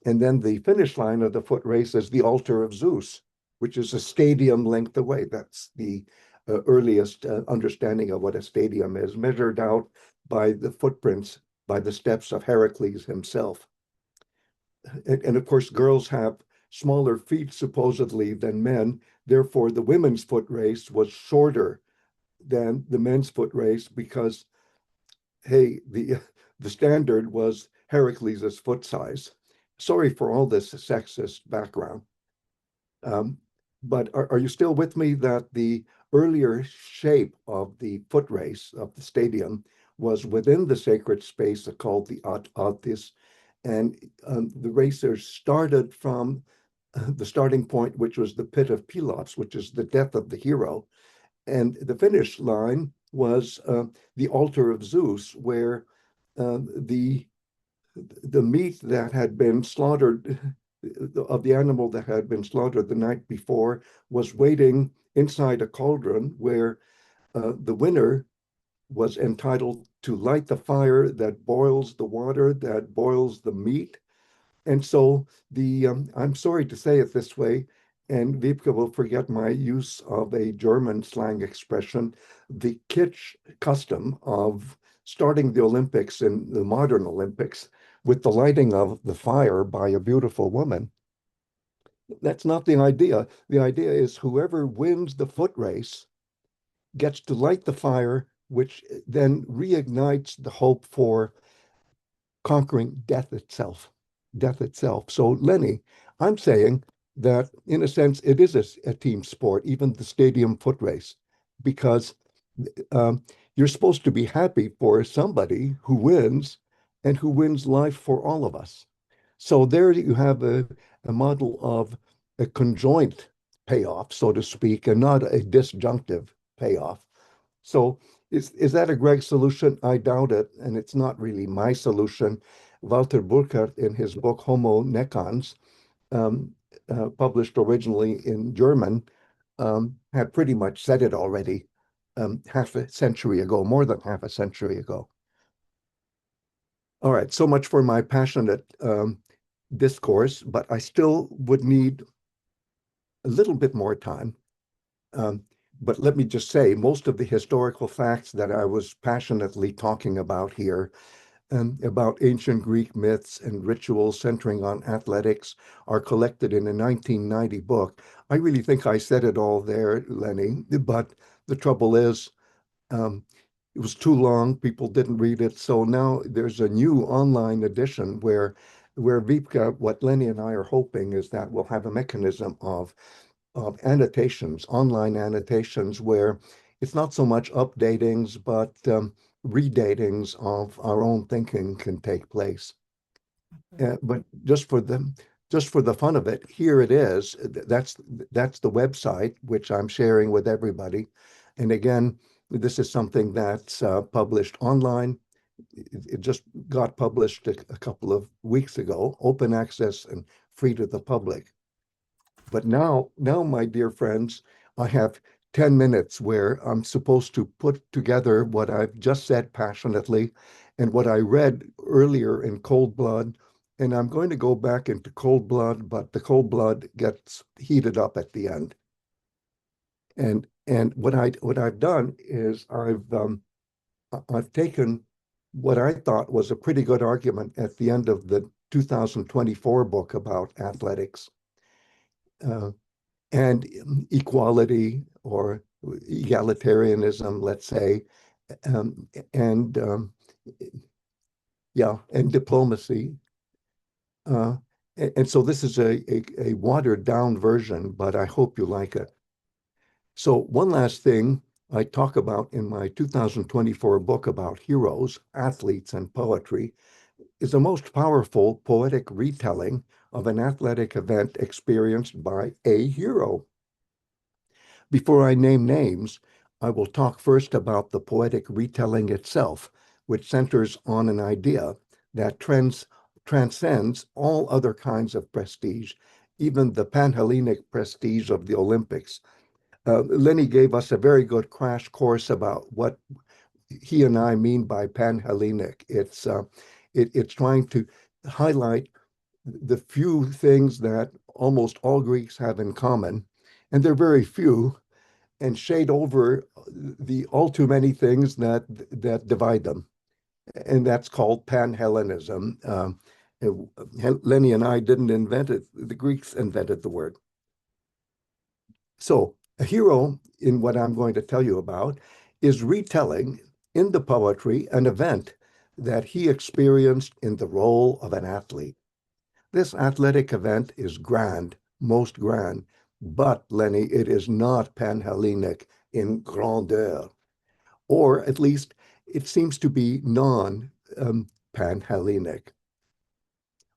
And then the finish line of the foot race is the altar of Zeus, which is a stadium length away. That's the earliest understanding of what a stadium is, measured out by the footprints, by the steps of Heracles himself. And of course, girls have smaller feet supposedly than men. Therefore, the women's foot race was shorter than the men's foot race because, hey, the standard was Heracles's foot size. Sorry for all this sexist background. But are you still with me that the earlier shape of the foot race of the stadium was within the sacred space called the Altis, and the racers started from the starting point, which was the pit of Pelops, which is the death of the hero, and the finish line was the altar of Zeus, where the meat that had been slaughtered of the animal that had been slaughtered the night before was waiting inside a cauldron where the winner was entitled to light the fire that boils the water, that boils the meat. And so I'm sorry to say it this way, and Wiebke will forget my use of a German slang expression, the kitsch custom of starting the Olympics in the modern Olympics with the lighting of the fire by a beautiful woman. That's not the idea. The idea is whoever wins the foot race gets to light the fire, which then reignites the hope for conquering death itself. So, Lenny, I'm saying that in a sense, it is a team sport, even the stadium foot race, because you're supposed to be happy for somebody who wins and who wins life for all of us. So there you have a model of a conjoint payoff, so to speak, and not a disjunctive payoff. So is that a Greg solution? I doubt it, and it's not really my solution. Walter Burkhardt, in his book Homo Necans, published originally in German, had pretty much said it already half a century ago, more than half a century ago. All right, so much for my passionate discourse, but I still would need a little bit more time. But let me just say, most of the historical facts that I was passionately talking about here, about ancient Greek myths and rituals centering on athletics, are collected in a 1990 book. I really think I said it all there, Lenny, but the trouble is, it was too long. People didn't read it. So now there's a new online edition where Vipka, what Lenny and I are hoping is that we'll have a mechanism of annotations, online annotations, where it's not so much updatings, but redatings of our own thinking can take place. But just for the fun of it, here it is. That's the website which I'm sharing with everybody. And again, this is something that's published online. It just got published a couple of weeks ago, open access and free to the public. But now, my dear friends, I have 10 minutes where I'm supposed to put together what I've just said passionately and what I read earlier in Cold Blood. And I'm going to go back into Cold Blood, but the Cold Blood gets heated up at the end. And what I've done is I've taken what I thought was a pretty good argument at the end of the 2024 book about athletics. And equality or egalitarianism, let's say, and diplomacy. And so this is a watered down version, but I hope you like it. So one last thing I talk about in my 2024 book about heroes, athletes, and poetry is the most powerful poetic retelling of an athletic event experienced by a hero. Before I name names, I will talk first about the poetic retelling itself, which centers on an idea that transcends all other kinds of prestige, even the Pan-Hellenic prestige of the Olympics. Lenny gave us a very good crash course about what he and I mean by Pan-Hellenic. It's trying to highlight the few things that almost all Greeks have in common, and they're very few, and shade over the all too many things that divide them, and that's called Pan-Hellenism. Lenny and I didn't invent it; the Greeks invented the word. So a hero, in what I'm going to tell you about, is retelling in the poetry an event that he experienced in the role of an athlete. This athletic event is grand, most grand, but Lenny, it is not Pan-Hellenic in grandeur, or at least it seems to be non-Pan-Hellenic.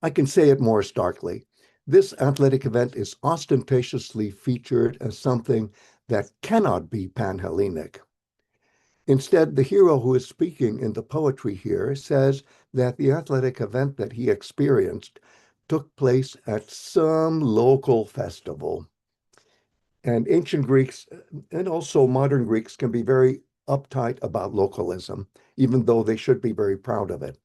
I can say it more starkly. This athletic event is ostentatiously featured as something that cannot be Pan-Hellenic. Instead, the hero who is speaking in the poetry here says that the athletic event that he experienced took place at some local festival. And ancient Greeks and also modern Greeks can be very uptight about localism, even though they should be very proud of it.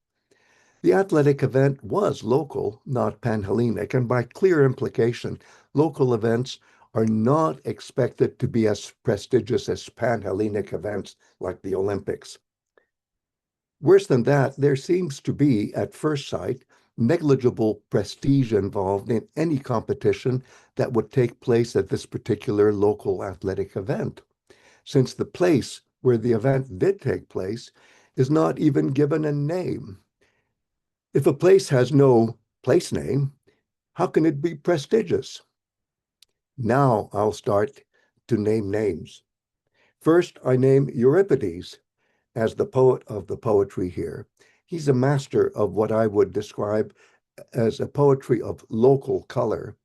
The athletic event was local, not Pan-Hellenic, and by clear implication, local events are not expected to be as prestigious as Pan-Hellenic events like the Olympics. Worse than that, there seems to be, at first sight, negligible prestige involved in any competition that would take place at this particular local athletic event, since the place where the event did take place is not even given a name. If a place has no place name, how can it be prestigious? Now I'll start to name names. First, I name Euripides as the poet of the poetry here. He's a master of what I would describe as a poetry of local color.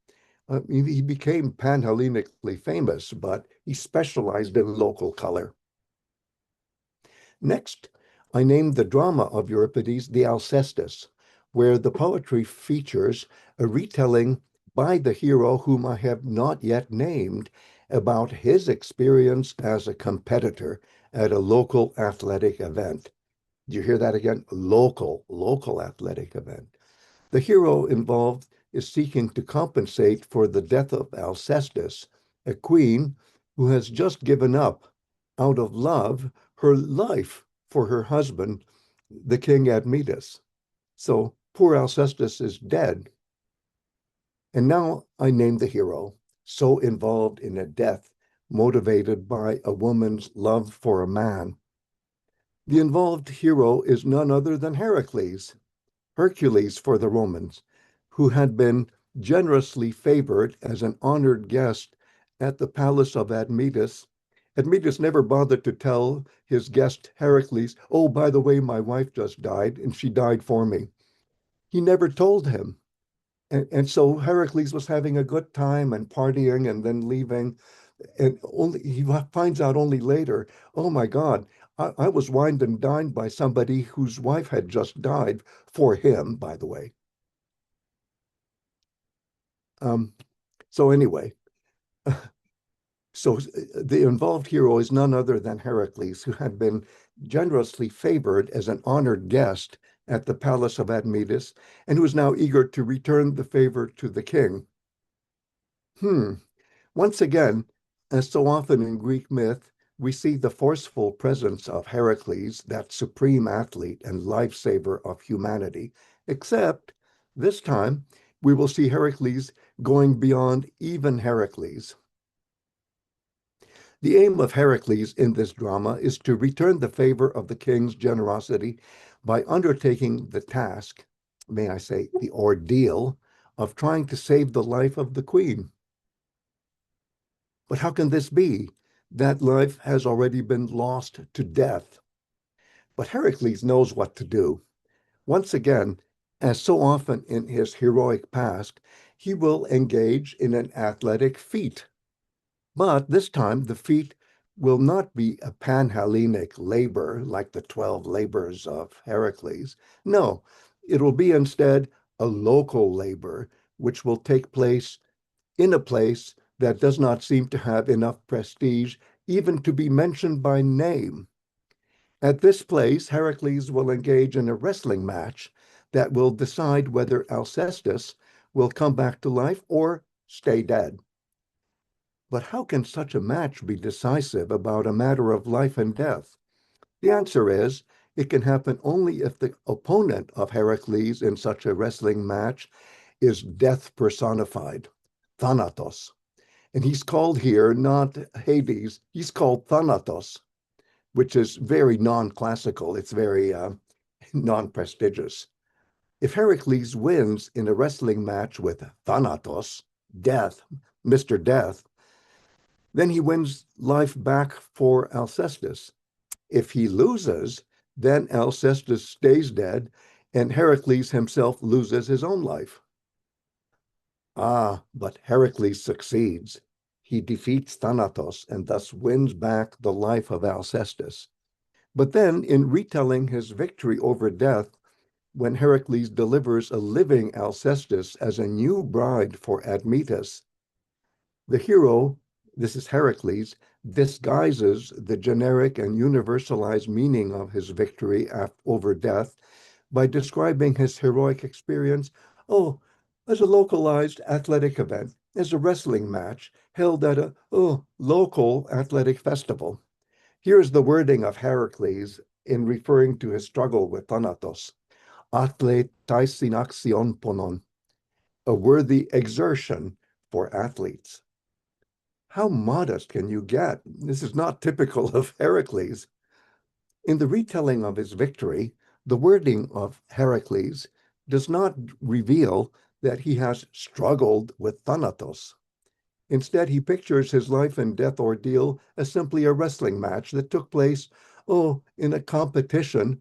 He became Pan-Hellenically famous, but he specialized in local color. Next, I named the drama of Euripides the Alcestis, where the poetry features a retelling by the hero whom I have not yet named about his experience as a competitor at a local athletic event. Do you hear that again? Local athletic event. The hero involved is seeking to compensate for the death of Alcestis, a queen who has just given up, out of love, her life for her husband, the king Admetus. So poor Alcestis is dead. And now I name the hero, so involved in a death motivated by a woman's love for a man. The involved hero is none other than Heracles, Hercules for the Romans, who had been generously favored as an honored guest at the palace of Admetus. Admetus never bothered to tell his guest Heracles, oh, by the way, my wife just died and she died for me. He never told him. And so Heracles was having a good time and partying and then leaving. And only he finds out only later, oh my God, I was wined and dined by somebody whose wife had just died for him, by the way. So anyway, so the involved hero is none other than Heracles, who had been generously favored as an honored guest at the palace of Admetus, and who is now eager to return the favor to the king. Once again, as so often in Greek myth, we see the forceful presence of Heracles, that supreme athlete and lifesaver of humanity, except this time we will see Heracles going beyond even Heracles. The aim of Heracles in this drama is to return the favor of the king's generosity by undertaking the task, may I say, the ordeal, of trying to save the life of the queen. But how can this be? That life has already been lost to death. But Heracles knows what to do. Once again, as so often in his heroic past, he will engage in an athletic feat. But this time, the feat will not be a Panhellenic labor like the 12 labors of Heracles. No, it will be instead a local labor, which will take place in a place that does not seem to have enough prestige even to be mentioned by name. At this place, Heracles will engage in a wrestling match that will decide whether Alcestis will come back to life or stay dead. But how can such a match be decisive about a matter of life and death? The answer is it can happen only if the opponent of Heracles in such a wrestling match is death personified, Thanatos. And he's called here not Hades, he's called Thanatos, which is very non-classical. It's very non-prestigious. If Heracles wins in a wrestling match with Thanatos, Death, Mr. Death, then he wins life back for Alcestis. If he loses, then Alcestis stays dead and Heracles himself loses his own life. But Heracles succeeds. He defeats Thanatos and thus wins back the life of Alcestis. But then, in retelling his victory over death, when Heracles delivers a living Alcestis as a new bride for Admetus, the hero, this is Heracles, disguises the generic and universalized meaning of his victory over death by describing his heroic experience, as a localized athletic event, as a wrestling match held at a local athletic festival. Here's the wording of Heracles in referring to his struggle with Thanatos. Athletais in action ponon, a worthy exertion for athletes. How modest can you get? This is not typical of Heracles. In the retelling of his victory, the wording of Heracles does not reveal that he has struggled with Thanatos. Instead, he pictures his life and death ordeal as simply a wrestling match that took place, in a competition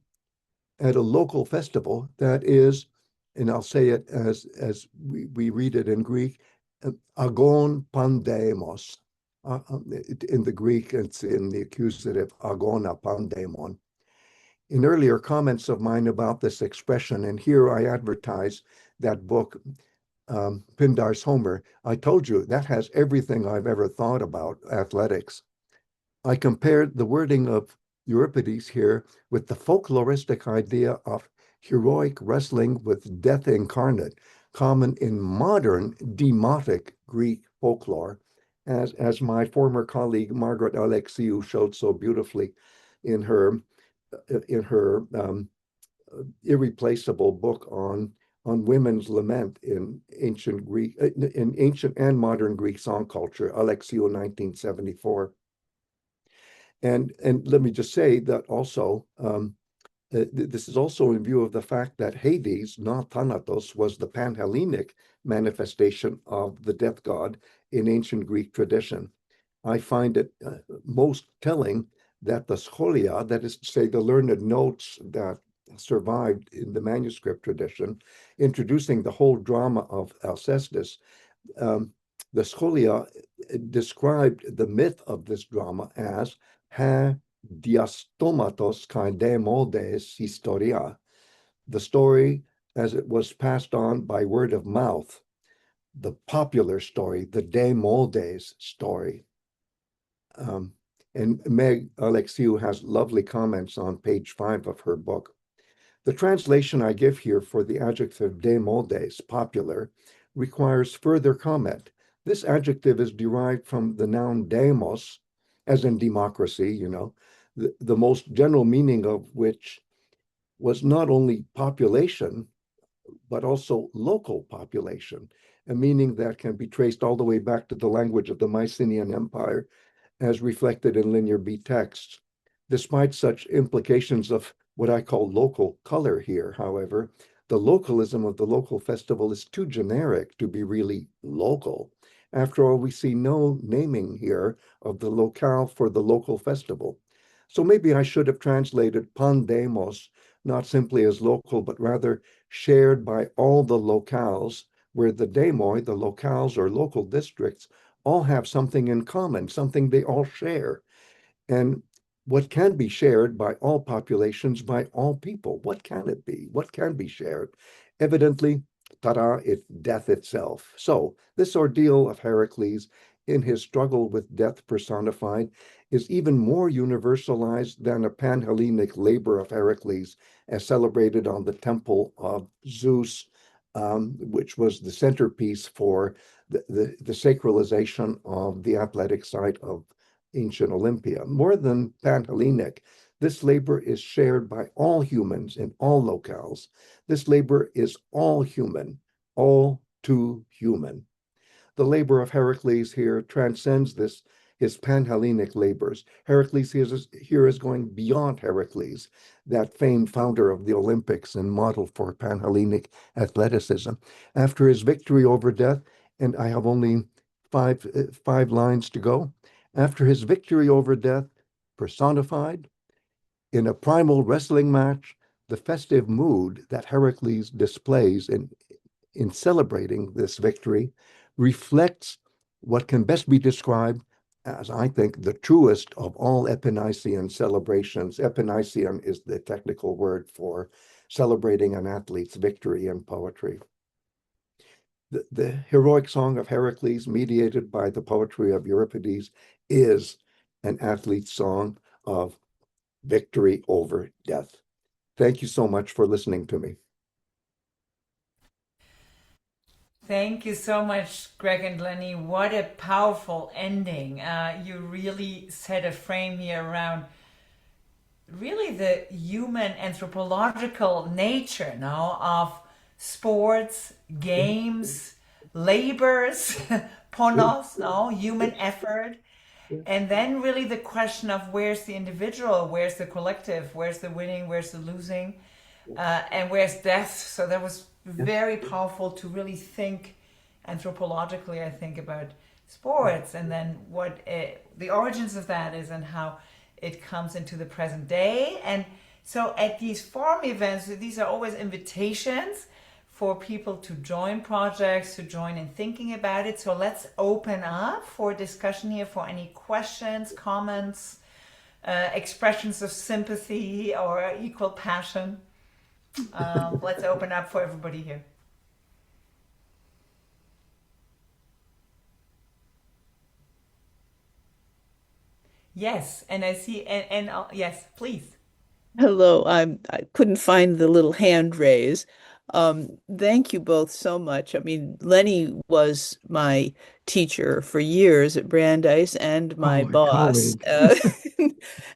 at a local festival that is, and I'll say it as we read it in Greek, agon pandemos. In the Greek, it's in the accusative agona pandemon. In earlier comments of mine about this expression, and here I advertise that book, Pindar's Homer, I told you that has everything I've ever thought about athletics. I compared the wording of Euripides here with the folkloristic idea of heroic wrestling with death incarnate, common in modern demotic Greek folklore, as my former colleague Margaret Alexiou showed so beautifully in her irreplaceable book on women's lament in ancient Greek, in ancient and modern Greek song culture, Alexiou, 1974. And let me just say that also, this is also in view of the fact that Hades, not Thanatos, was the Panhellenic manifestation of the death god in ancient Greek tradition. I find it most telling that the scholia, that is to say, the learned notes that survived in the manuscript tradition, introducing the whole drama of Alcestis, um, the scholia described the myth of this drama as ha diastomatos kai demodes historia, the story as it was passed on by word of mouth, the popular story, the demodes story. Um, and Meg Alexiou has lovely comments on page 5 of her book. The translation I give here for the adjective demodes, popular, requires further comment. This adjective is derived from the noun demos, as in democracy, the most general meaning of which was not only population, but also local population, a meaning that can be traced all the way back to the language of the Mycenaean Empire as reflected in Linear B texts. Despite such implications of what I call local color here, however, the localism of the local festival is too generic to be really local. After all, we see no naming here of the locale for the local festival. So maybe I should have translated pandemos not simply as local, but rather shared by all the locales, where the demoi, the locales or local districts, all have something in common, something they all share. And what can be shared by all populations, by all people? What can it be? What can be shared? Evidently, ta-da, it's death itself. So this ordeal of Heracles in his struggle with death personified is even more universalized than a Panhellenic labor of Heracles as celebrated on the temple of Zeus, which was the centerpiece for the sacralization of the athletic site of ancient Olympia. More than Panhellenic, this labor is shared by all humans in all locales. This labor is all human, all too human. The labor of Heracles here transcends his Panhellenic labors. Heracles here is going beyond Heracles, that famed founder of the Olympics and model for Panhellenic athleticism. After his victory over death, and I have only five lines to go, after his victory over death, personified in a primal wrestling match, the festive mood that Heracles displays in celebrating this victory reflects what can best be described as, I think, the truest of all Epinician celebrations. Epinician is the technical word for celebrating an athlete's victory in poetry. The heroic song of Heracles, mediated by the poetry of Euripides, is an athlete's song of victory over death. Thank you so much for listening to me. Thank you so much, Greg and Lenny. What a powerful ending. You really set a frame here around really the human anthropological nature now of sports, games, labors, ponos, no, human effort. And then really the question of where's the individual, where's the collective, where's the winning, where's the losing, and where's death. So that was very powerful to really think anthropologically, I think, about sports and then what the origins of that is and how it comes into the present day. And so at these forum events, these are always invitations for people to join projects, to join in thinking about it. So let's open up for discussion here for any questions, comments, expressions of sympathy or equal passion. Let's open up for everybody here. Yes, and I see, and yes, please. Hello, I couldn't find the little hand raise. Thank you both so much. I mean, Lenny was my teacher for years at Brandeis and my boss.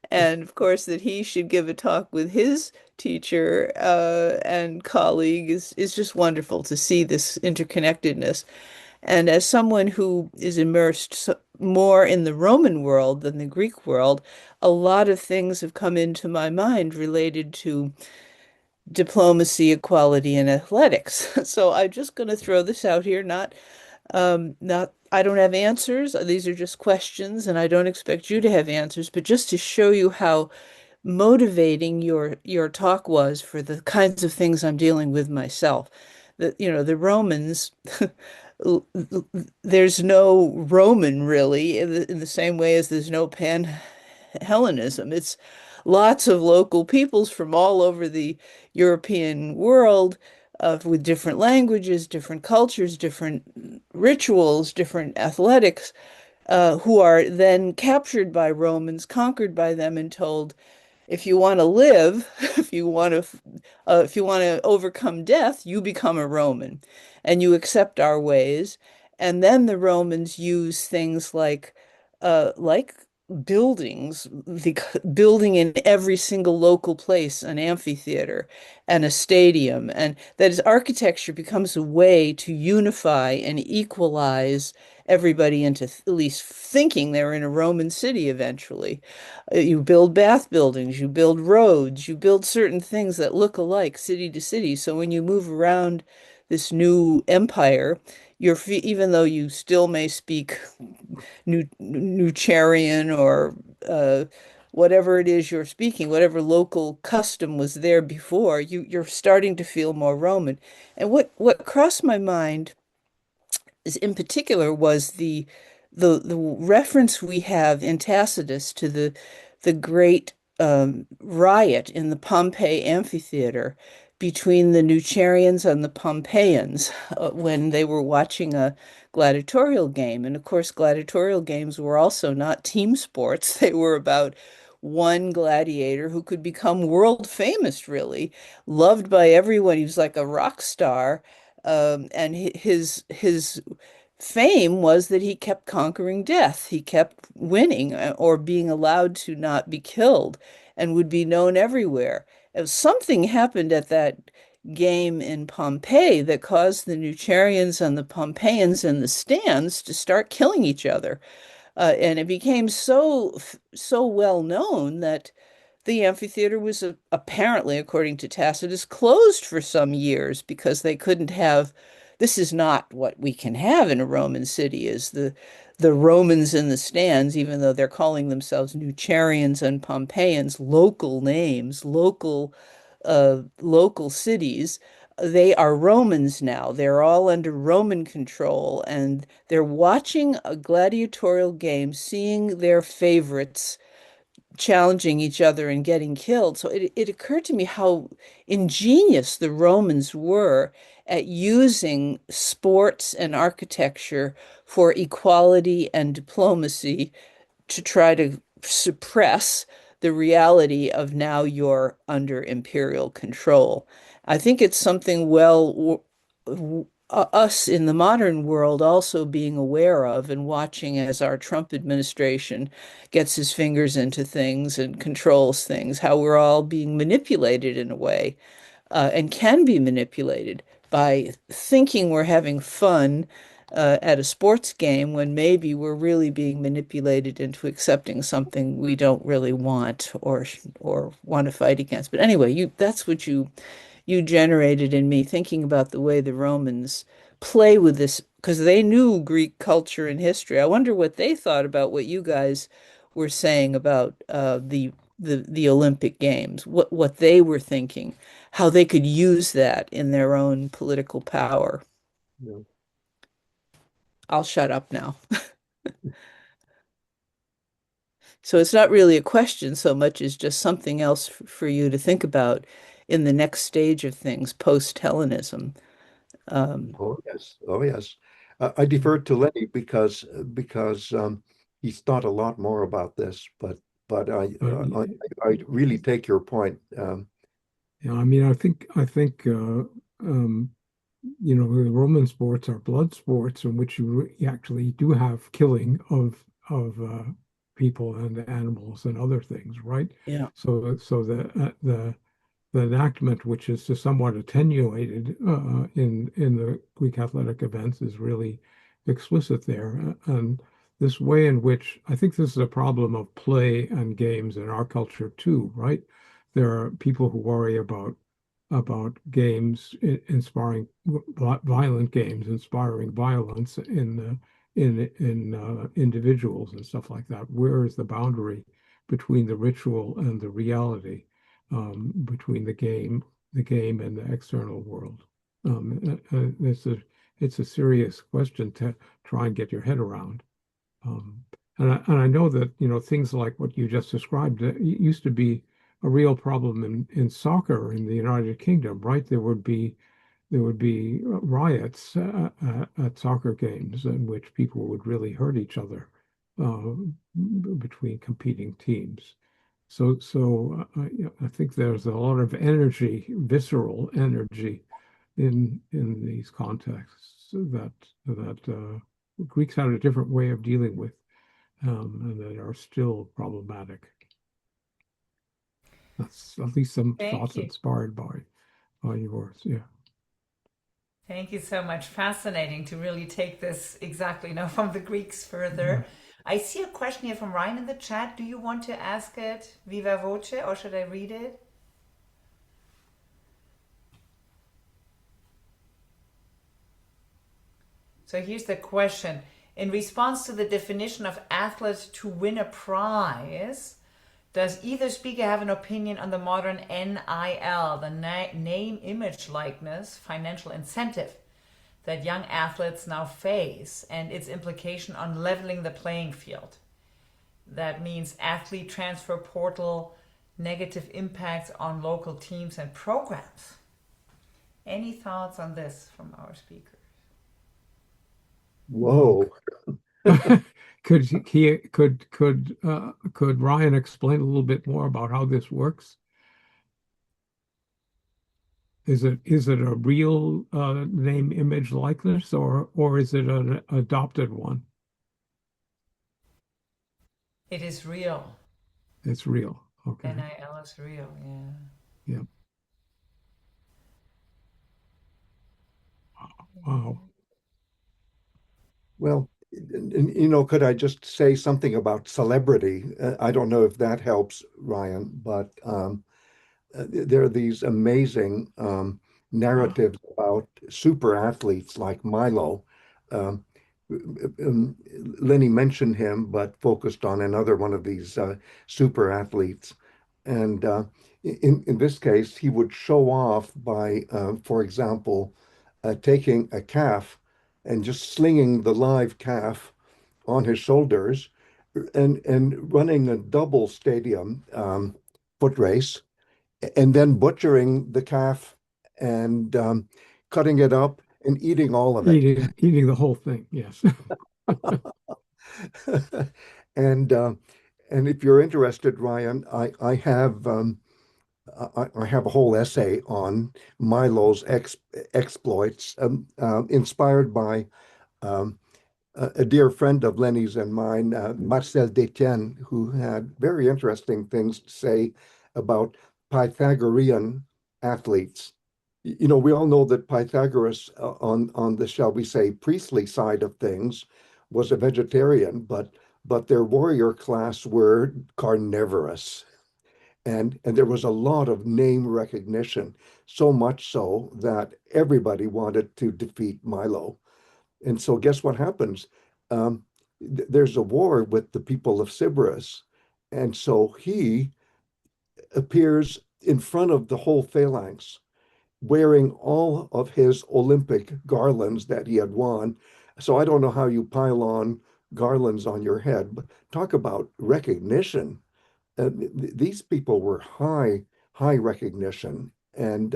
And of course, that he should give a talk with his teacher and colleague is just wonderful to see this interconnectedness. And as someone who is immersed more in the Roman world than the Greek world, a lot of things have come into my mind related to diplomacy, equality, and athletics. So I'm just going to throw this out here, not I don't have answers. These are just questions, and I don't expect you to have answers, but just to show you how motivating your talk was for the kinds of things I'm dealing with myself. The Romans, there's no Roman really in the same way as there's no Pan-Hellenism. It's lots of local peoples from all over the European world with different languages, different cultures, different rituals, different athletics, who are then captured by Romans, conquered by them, and told, if you want to live, if you want to overcome death, you become a Roman, and you accept our ways. And then the Romans use things like buildings, the building in every single local place, an amphitheater and a stadium, and that is architecture becomes a way to unify and equalize everybody into at least thinking they're in a Roman city eventually. You build bath buildings, you build roads, you build certain things that look alike city to city. So when you move around this new empire, even though you still may speak Nucharian or whatever it is you're speaking, whatever local custom was there before, you're starting to feel more Roman. And what crossed my mind is in particular was the reference we have in Tacitus to the great riot in the Pompeii amphitheater between the Nucharians and the Pompeians when they were watching a gladiatorial game. And of course, gladiatorial games were also not team sports. They were about one gladiator who could become world famous, really, loved by everyone. He was like a rock star. And his fame was that he kept conquering death. He kept winning or being allowed to not be killed and would be known everywhere. If something happened at that game in Pompeii that caused the Nucharians and the Pompeians in the stands to start killing each other. And it became so well known that the amphitheater was apparently, according to Tacitus, closed for some years because they couldn't have. This is not what we can have in a Roman city, is the Romans in the stands, even though they're calling themselves Nucharians and Pompeians, local names, local cities. They are Romans now. They're all under Roman control, and they're watching a gladiatorial game, seeing their favorites challenging each other and getting killed. So it occurred to me how ingenious the Romans were at using sports and architecture for equality and diplomacy to try to suppress the reality of now you're under imperial control. I think it's something us in the modern world also being aware of and watching as our Trump administration gets his fingers into things and controls things, how we're all being manipulated in a way, and can be manipulated by thinking we're having fun at a sports game when maybe we're really being manipulated into accepting something we don't really want or want to fight against. But anyway, that's what you generated in me thinking about the way the Romans play with this because they knew Greek culture and history. I wonder what they thought about what you guys were saying about the Olympic Games, what they were thinking, how they could use that in their own political power. Yeah. I'll shut up now. So it's not really a question so much as just something else for you to think about in the next stage of things, post-Hellenism. Oh yes, oh yes. I deferred to Lenny because he's thought a lot more about this, but I really take your point. Yeah, I mean, I think the Roman sports are blood sports in which you actually do have killing of people and animals and other things, right? Yeah. So the enactment, which is somewhat attenuated in the Greek athletic events, is really explicit there. And this way in which I think this is a problem of play and games in our culture too, right? There are people who worry about games inspiring violent games, inspiring violence in individuals and stuff like that. Where is the boundary between the ritual and the reality, between the game and the external world? It's a serious question to try and get your head around. And I know that, things like what you just described used to be a real problem in soccer in the United Kingdom, right? There would be riots at soccer games in which people would really hurt each other between competing teams. So I think there's a lot of energy, visceral energy, in these contexts that Greeks had a different way of dealing with, and that are still problematic. That's at least some Thank thoughts you. inspired by yours. Yeah. Thank you so much. Fascinating to really take this exactly from the Greeks further. I see a question here from Ryan in the chat. Do you want to ask it viva voce or should I read it? So here's the question. In response to the definition of athlete to win a prize, does either speaker have an opinion on the modern NIL, the name, image, likeness, financial incentive that young athletes now face and its implication on leveling the playing field? That means athlete transfer portal, negative impacts on local teams and programs. Any thoughts on this from our speakers? Whoa. Could Ryan explain a little bit more about how this works? Is it a real name, image, likeness, or is it an adopted one? It is real. It's real. Okay. NIL is real, yeah. Yeah. Wow. Well, could I just say something about celebrity? I don't know if that helps, Ryan, but there are these amazing narratives about super athletes like Milo. Um, Lenny mentioned him, but focused on another one of these super athletes. And in this case, he would show off by, for example, taking a calf and just slinging the live calf on his shoulders and running a double stadium foot race and then butchering the calf and cutting it up and eating all of it. Eating the whole thing, yes. And if you're interested, Ryan, I have a whole essay on Milo's exploits, inspired by um, a dear friend of Lenny's and mine, Marcel Détienne, who had very interesting things to say about Pythagorean athletes. We all know that Pythagoras, on the, shall we say, priestly side of things, was a vegetarian, but their warrior class were carnivorous. And there was a lot of name recognition, so much so that everybody wanted to defeat Milo. And so guess what happens? There's a war with the people of Sybaris. And so he appears in front of the whole phalanx, wearing all of his Olympic garlands that he had won. So I don't know how you pile on garlands on your head, but talk about recognition. These people were high recognition. And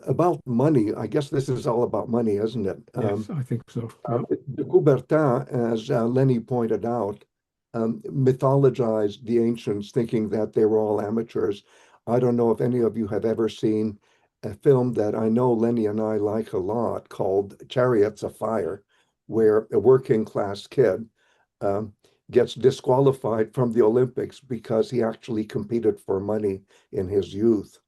about money, I guess this is all about money, isn't it? Yes, I think so. Yeah. The Coubertin, as Lenny pointed out, mythologized the ancients, thinking that they were all amateurs. I don't know if any of you have ever seen a film that I know Lenny and I like a lot called Chariots of Fire, where a working class kid gets disqualified from the Olympics because he actually competed for money in his youth.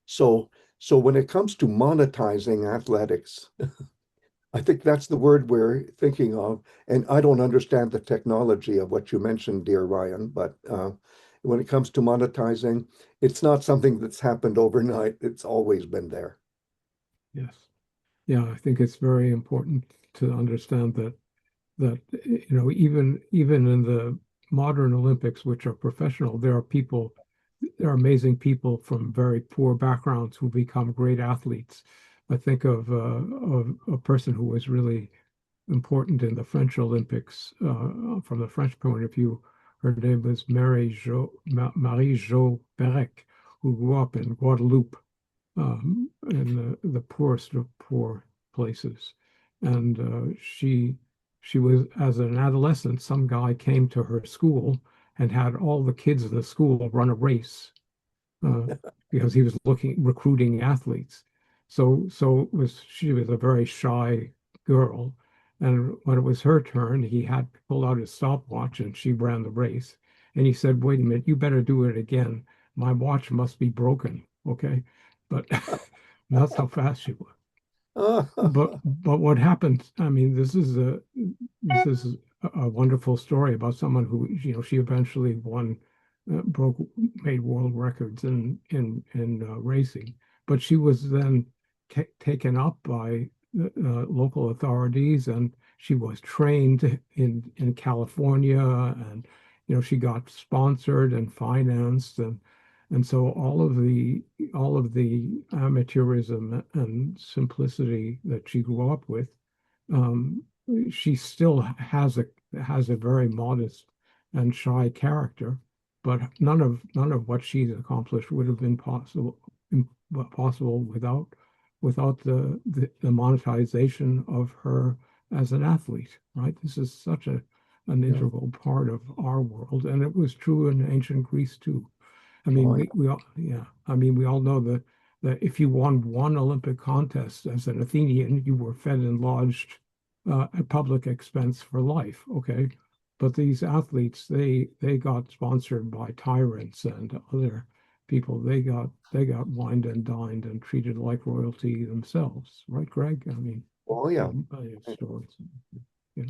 So So when it comes to monetizing athletics, I think that's the word we're thinking of. And I don't understand the technology of what you mentioned, dear Ryan, but when it comes to monetizing, it's not something that's happened overnight. It's always been there. Yes. Yeah, I think it's very important to understand that even in the modern Olympics, which are professional, there are amazing people from very poor backgrounds who become great athletes. I think of a person who was really important in the French Olympics from the French point of view. Her name was Marie-Jo Perec, who grew up in Guadeloupe, in the poorest of poor places. And she was, as an adolescent, some guy came to her school and had all the kids in the school run a race because he was recruiting athletes. She was a very shy girl. And when it was her turn, he had pulled out his stopwatch and she ran the race. And he said, "Wait a minute, you better do it again. My watch must be broken." Okay. But that's how fast she was. But what happened? I mean, this is a wonderful story about someone who, she eventually made world records in racing. But she was then taken up by local authorities, and she was trained in California, and she got sponsored and financed, and so all of the amateurism and simplicity that she grew up with, um, she still has a very modest and shy character, but none of what she's accomplished would have been possible without the monetization of her as an athlete, right? This is such an integral part of our world, and it was true in ancient Greece too. I mean, we all, yeah. I mean, we all know that if you won one Olympic contest as an Athenian, you were fed and lodged at public expense for life. Okay, but these athletes, they got sponsored by tyrants and other people. They got wined and dined and treated like royalty themselves, right, Greg? I mean, Yeah. stories. Yeah.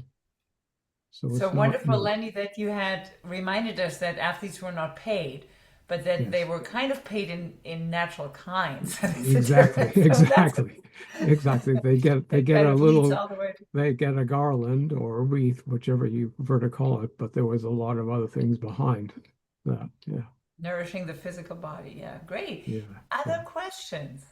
So So it's not wonderful, new. Lenny, that you had reminded us that athletes were not paid, but that they Yes. were kind of paid in natural kinds. Exactly, exactly. They get that kind of leads all the way to. they get a garland or a wreath, whichever you prefer to call it, but there was a lot of other things behind that. Yeah, Nourishing the physical body. Yeah, great. yeah. Other questions?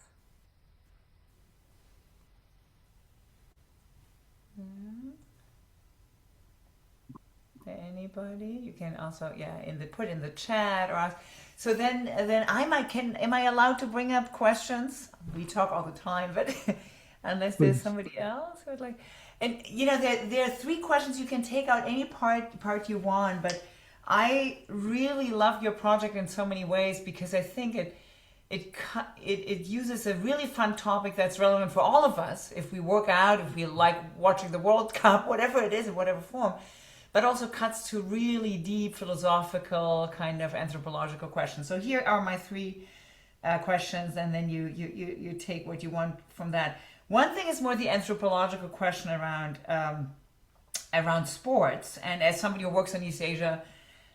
Anybody? You can also, yeah, put in the chat or ask. So then am I allowed to bring up questions? We talk all the time, but unless there's Please. somebody else who would like. And there are three questions. You can take out any part you want, but I really love your project in so many ways because I think it uses a really fun topic that's relevant for all of us if we work out, if we like watching the World Cup, whatever it is, in whatever form, but also cuts to really deep philosophical kind of anthropological questions. So here are my three questions, and then you take what you want from that. One thing is more the anthropological question around sports, and as somebody who works in East Asia,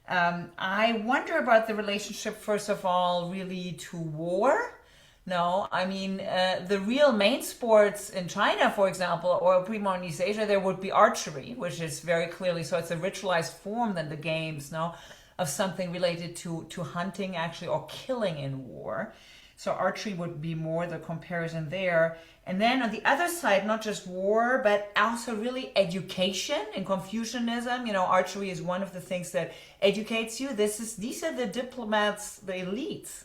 I wonder about the relationship, first of all, really to war. No, I mean, the real main sports in China, for example, or pre-modern East Asia, there would be archery, which is very clearly, so it's a ritualized form than the games, no, of something related to hunting actually or killing in war. So archery would be more the comparison there. And then on the other side, not just war, but also really education and Confucianism. Archery is one of the things that educates you. These are the diplomats, the elites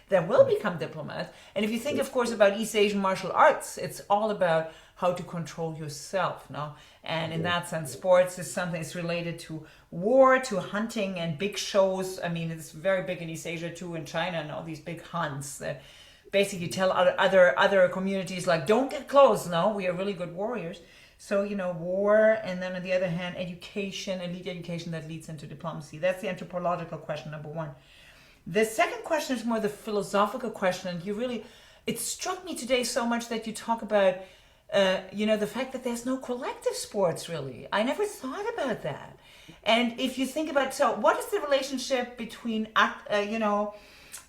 that will become diplomats. And if you think, of course, about East Asian martial arts, it's all about how to control yourself, no? And in that sense, sports is something that's related to war, to hunting and big shows. I mean, it's very big in East Asia too, in China, and all these big hunts that basically tell other communities, like, don't get close, no, we are really good warriors. So, war, and then on the other hand, education, elite education that leads into diplomacy. That's the anthropological question, number one. The second question is more the philosophical question, and you really it struck me today so much that you talk about, the fact that there's no collective sports really. I never thought about that. And if you think about, so what is the relationship between,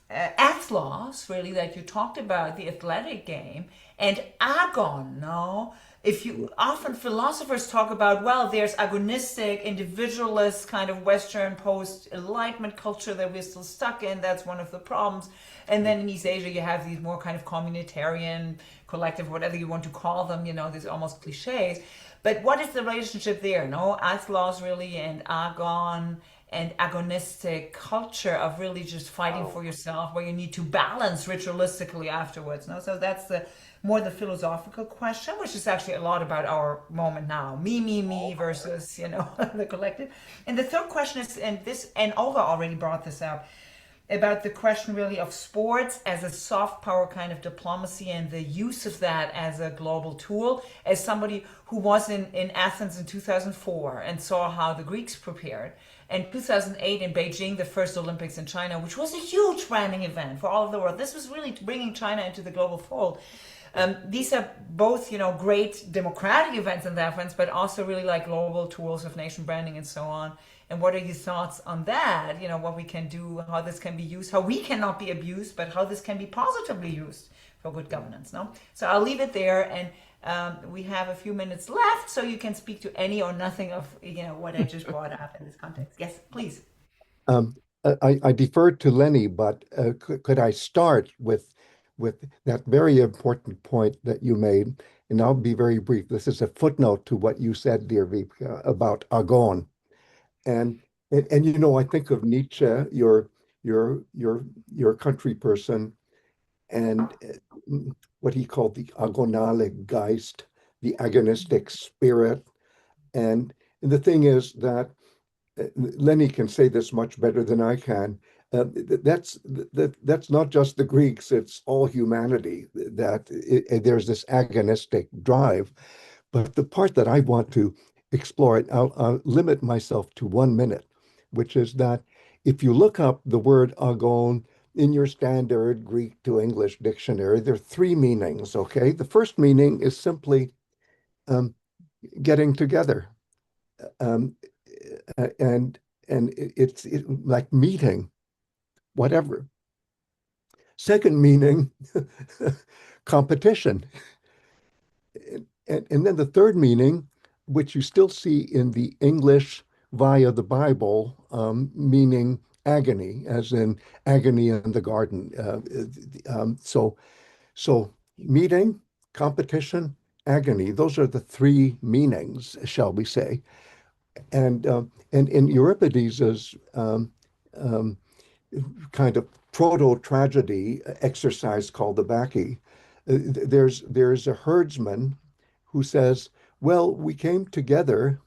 athlos, really, that you talked about, the athletic game, and agon, no? If you often philosophers talk about, well, there's agonistic, individualist kind of Western post-Enlightenment culture that we're still stuck in. That's one of the problems. And then in East Asia, you have these more kind of communitarian, collective, whatever you want to call them, these almost cliches. But what is the relationship there? No, athlos really, and agon, and agonistic culture of really just fighting for yourself, where you need to balance ritualistically afterwards. No, so that's the more the philosophical question, which is actually a lot about our moment now. Me versus the collective. And the third question is, and Olga already brought this up, about the question really of sports as a soft power kind of diplomacy and the use of that as a global tool. As somebody who was in Athens in 2004 and saw how the Greeks prepared, and 2008 in Beijing, the first Olympics in China, which was a huge branding event for all of the world. This was really bringing China into the global fold. These are both, great democratic events in that sense, but also really like global tools of nation branding and so on. And what are your thoughts on that? What we can do, how this can be used, how we cannot be abused, but how this can be positively used for good governance, no? So I'll leave it there, and we have a few minutes left, so you can speak to any or nothing of, what I just brought up in this context. Yes, please. I deferred to Lenny, but could I start with that very important point that you made? And I'll be very brief. This is a footnote to what you said, dear Vipka, about agon. And I think of Nietzsche, your country person, and what he called the agonale Geist, the agonistic spirit. And the thing is that Lenny can say this much better than I can. That's not just the Greeks; it's all humanity. There's this agonistic drive. But the part that I want to explore it, I'll limit myself to 1 minute, which is that if you look up the word agon in your standard Greek to English dictionary, there are 3 meanings, okay? The first meaning is simply getting together. And it's like meeting, whatever. Second meaning, competition. And then the third meaning, which you still see in the English via the Bible, meaning agony, as in agony in the garden. So meeting, competition, agony. Those are the 3 meanings, shall we say? And in Euripides' kind of proto-tragedy exercise called the Bacchae, there's a herdsman who says, well, we came together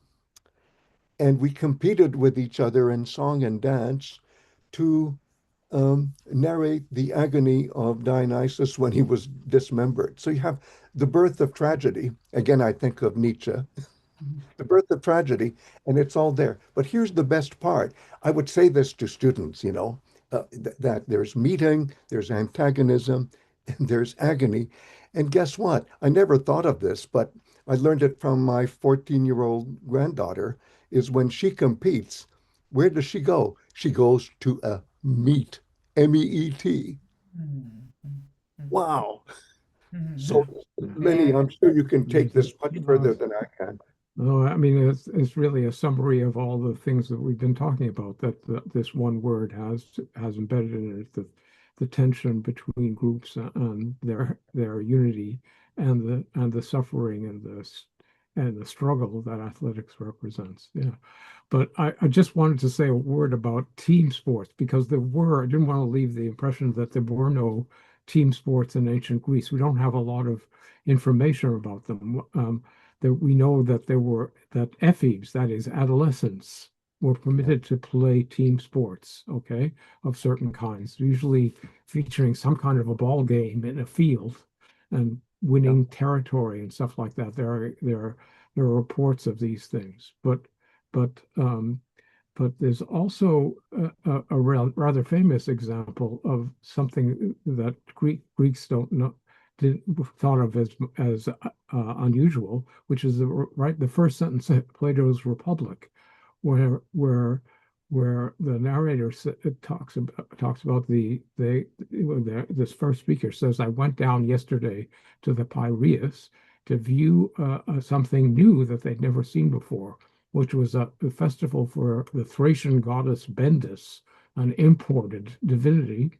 and we competed with each other in song and dance to narrate the agony of Dionysus when he was dismembered. So you have the birth of tragedy. Again, I think of Nietzsche. The birth of tragedy, and it's all there. But here's the best part. I would say this to students, that there's meeting, there's antagonism, and there's agony. And guess what? I never thought of this, but I learned it from my 14-year-old granddaughter, is when she competes, where does she go? She goes to a meet, M-E-E-T. Wow. So, Lenny, I'm sure you can take this much further than I can. No, I mean, it's really a summary of all the things that we've been talking about, that this one word has embedded in it, the tension between groups and their unity, and the suffering and the struggle that athletics represents. Yeah. But I just wanted to say a word about team sports, because I didn't want to leave the impression that there were no team sports in ancient Greece. We don't have a lot of information about them. That we know that that ephebes, that is adolescents, were permitted to play team sports, okay, of certain kinds, usually featuring some kind of a ball game in a field and winning territory and stuff like that. There are reports of these things, but there's also a rather famous example of something that Greeks don't know, thought of as unusual, which is the first sentence of Plato's Republic, where the narrator talks about this first speaker says, "I went down yesterday to the Piraeus to view something new that they'd never seen before, which was a festival for the Thracian goddess Bendis, an imported divinity,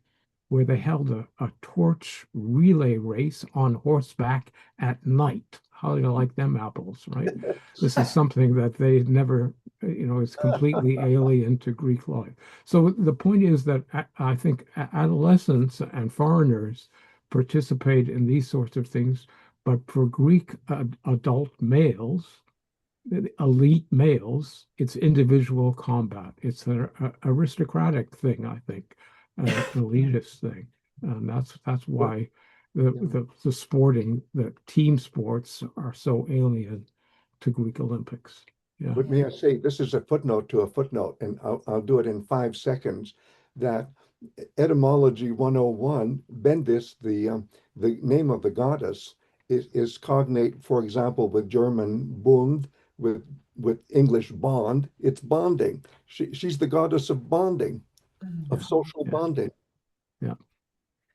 where they held a torch relay race on horseback at night." How do you like them apples, right? This is something that they never, is completely alien to Greek life. So the point is that I think adolescents and foreigners participate in these sorts of things, but for Greek adult males, elite males, it's individual combat. It's an aristocratic thing, I think, elitist thing, and that's why the team sports are so alien to Greek Olympics. Yeah. But may I say, this is a footnote to a footnote, and I'll do it in 5 seconds, that etymology 101, Bendis, the name of the goddess, is cognate, for example, with German Bund, with English bond, it's bonding. She's the goddess of bonding, of social bonding. Yeah.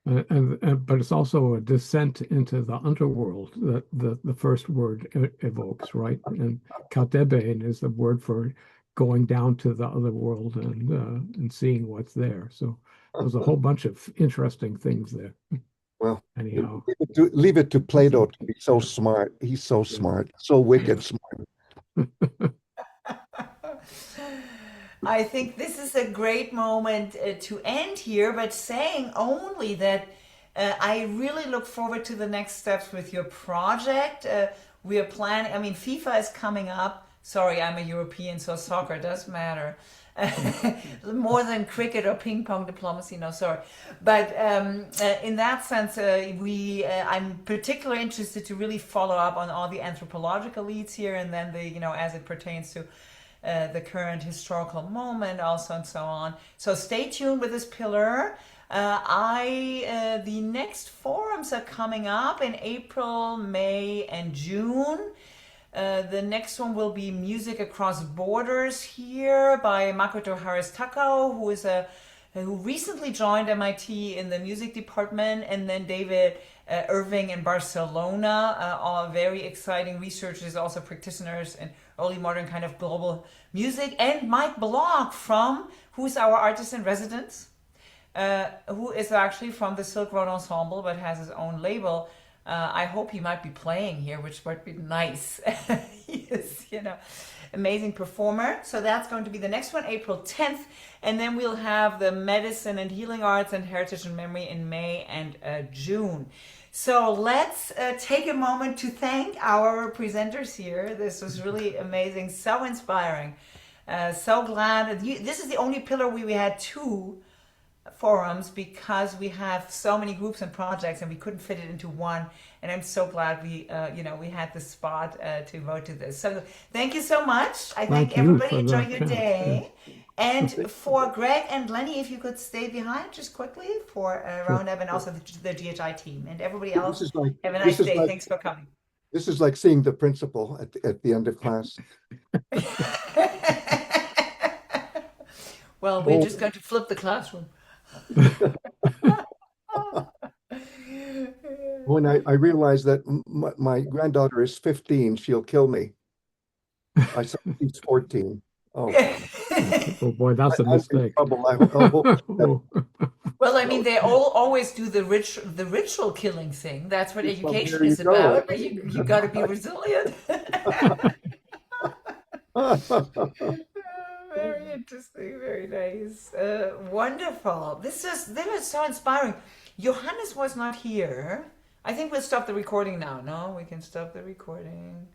But it's also a descent into the underworld that the first word evokes, right? And kateben is the word for going down to the other world and seeing what's there. So there's a whole bunch of interesting things there. Well, anyhow, leave it to Plato to be so smart. He's so smart, so wicked smart. I think this is a great moment to end here, but saying only that I really look forward to the next steps with your project. We are planning, I mean, FIFA is coming up. Sorry, I'm a European, so soccer does matter. More than cricket or ping pong diplomacy, no, sorry. But in that sense, I'm particularly interested to really follow up on all the anthropological leads here, and then as it pertains to the current historical moment also, and so on. So stay tuned with this pillar. The next forums are coming up in April, May, and June. The next one will be Music Across Borders here by Makoto Harris-Takao, who recently joined MIT in the music department, and then David Irving in Barcelona, all very exciting researchers, also practitioners in early modern kind of global music, and Mike Block who's our artist in residence, who is actually from the Silk Road Ensemble but has his own label. I hope he might be playing here, which would be nice. He is, amazing performer. So that's going to be the next one, April 10th. And then we'll have the medicine and healing arts and heritage and memory in May and June. So let's take a moment to thank our presenters here. This was really amazing, so inspiring. So glad. This is the only pillar we had 2 forums because we have so many groups and projects and we couldn't fit it into one, and I'm so glad we had the spot to vote to this. So thank you so much. I thank everybody. Enjoy your day. And for Greg and Lenny, if you could stay behind just quickly for Roundup, and also the GHI team and everybody else. Have a nice day. Thanks for coming. This is like seeing the principal at the end of class. Well, we're just going to flip the classroom. When I realize that my granddaughter is 15, she'll kill me. I said she's 14. Oh, oh boy, that's a mistake. Well, I mean, they always do the ritual killing thing. That's what education is about. You got to be resilient. Very interesting, very nice. Wonderful. This was so inspiring. Johannes was not here. I think we'll stop the recording now. No, we can stop the recording.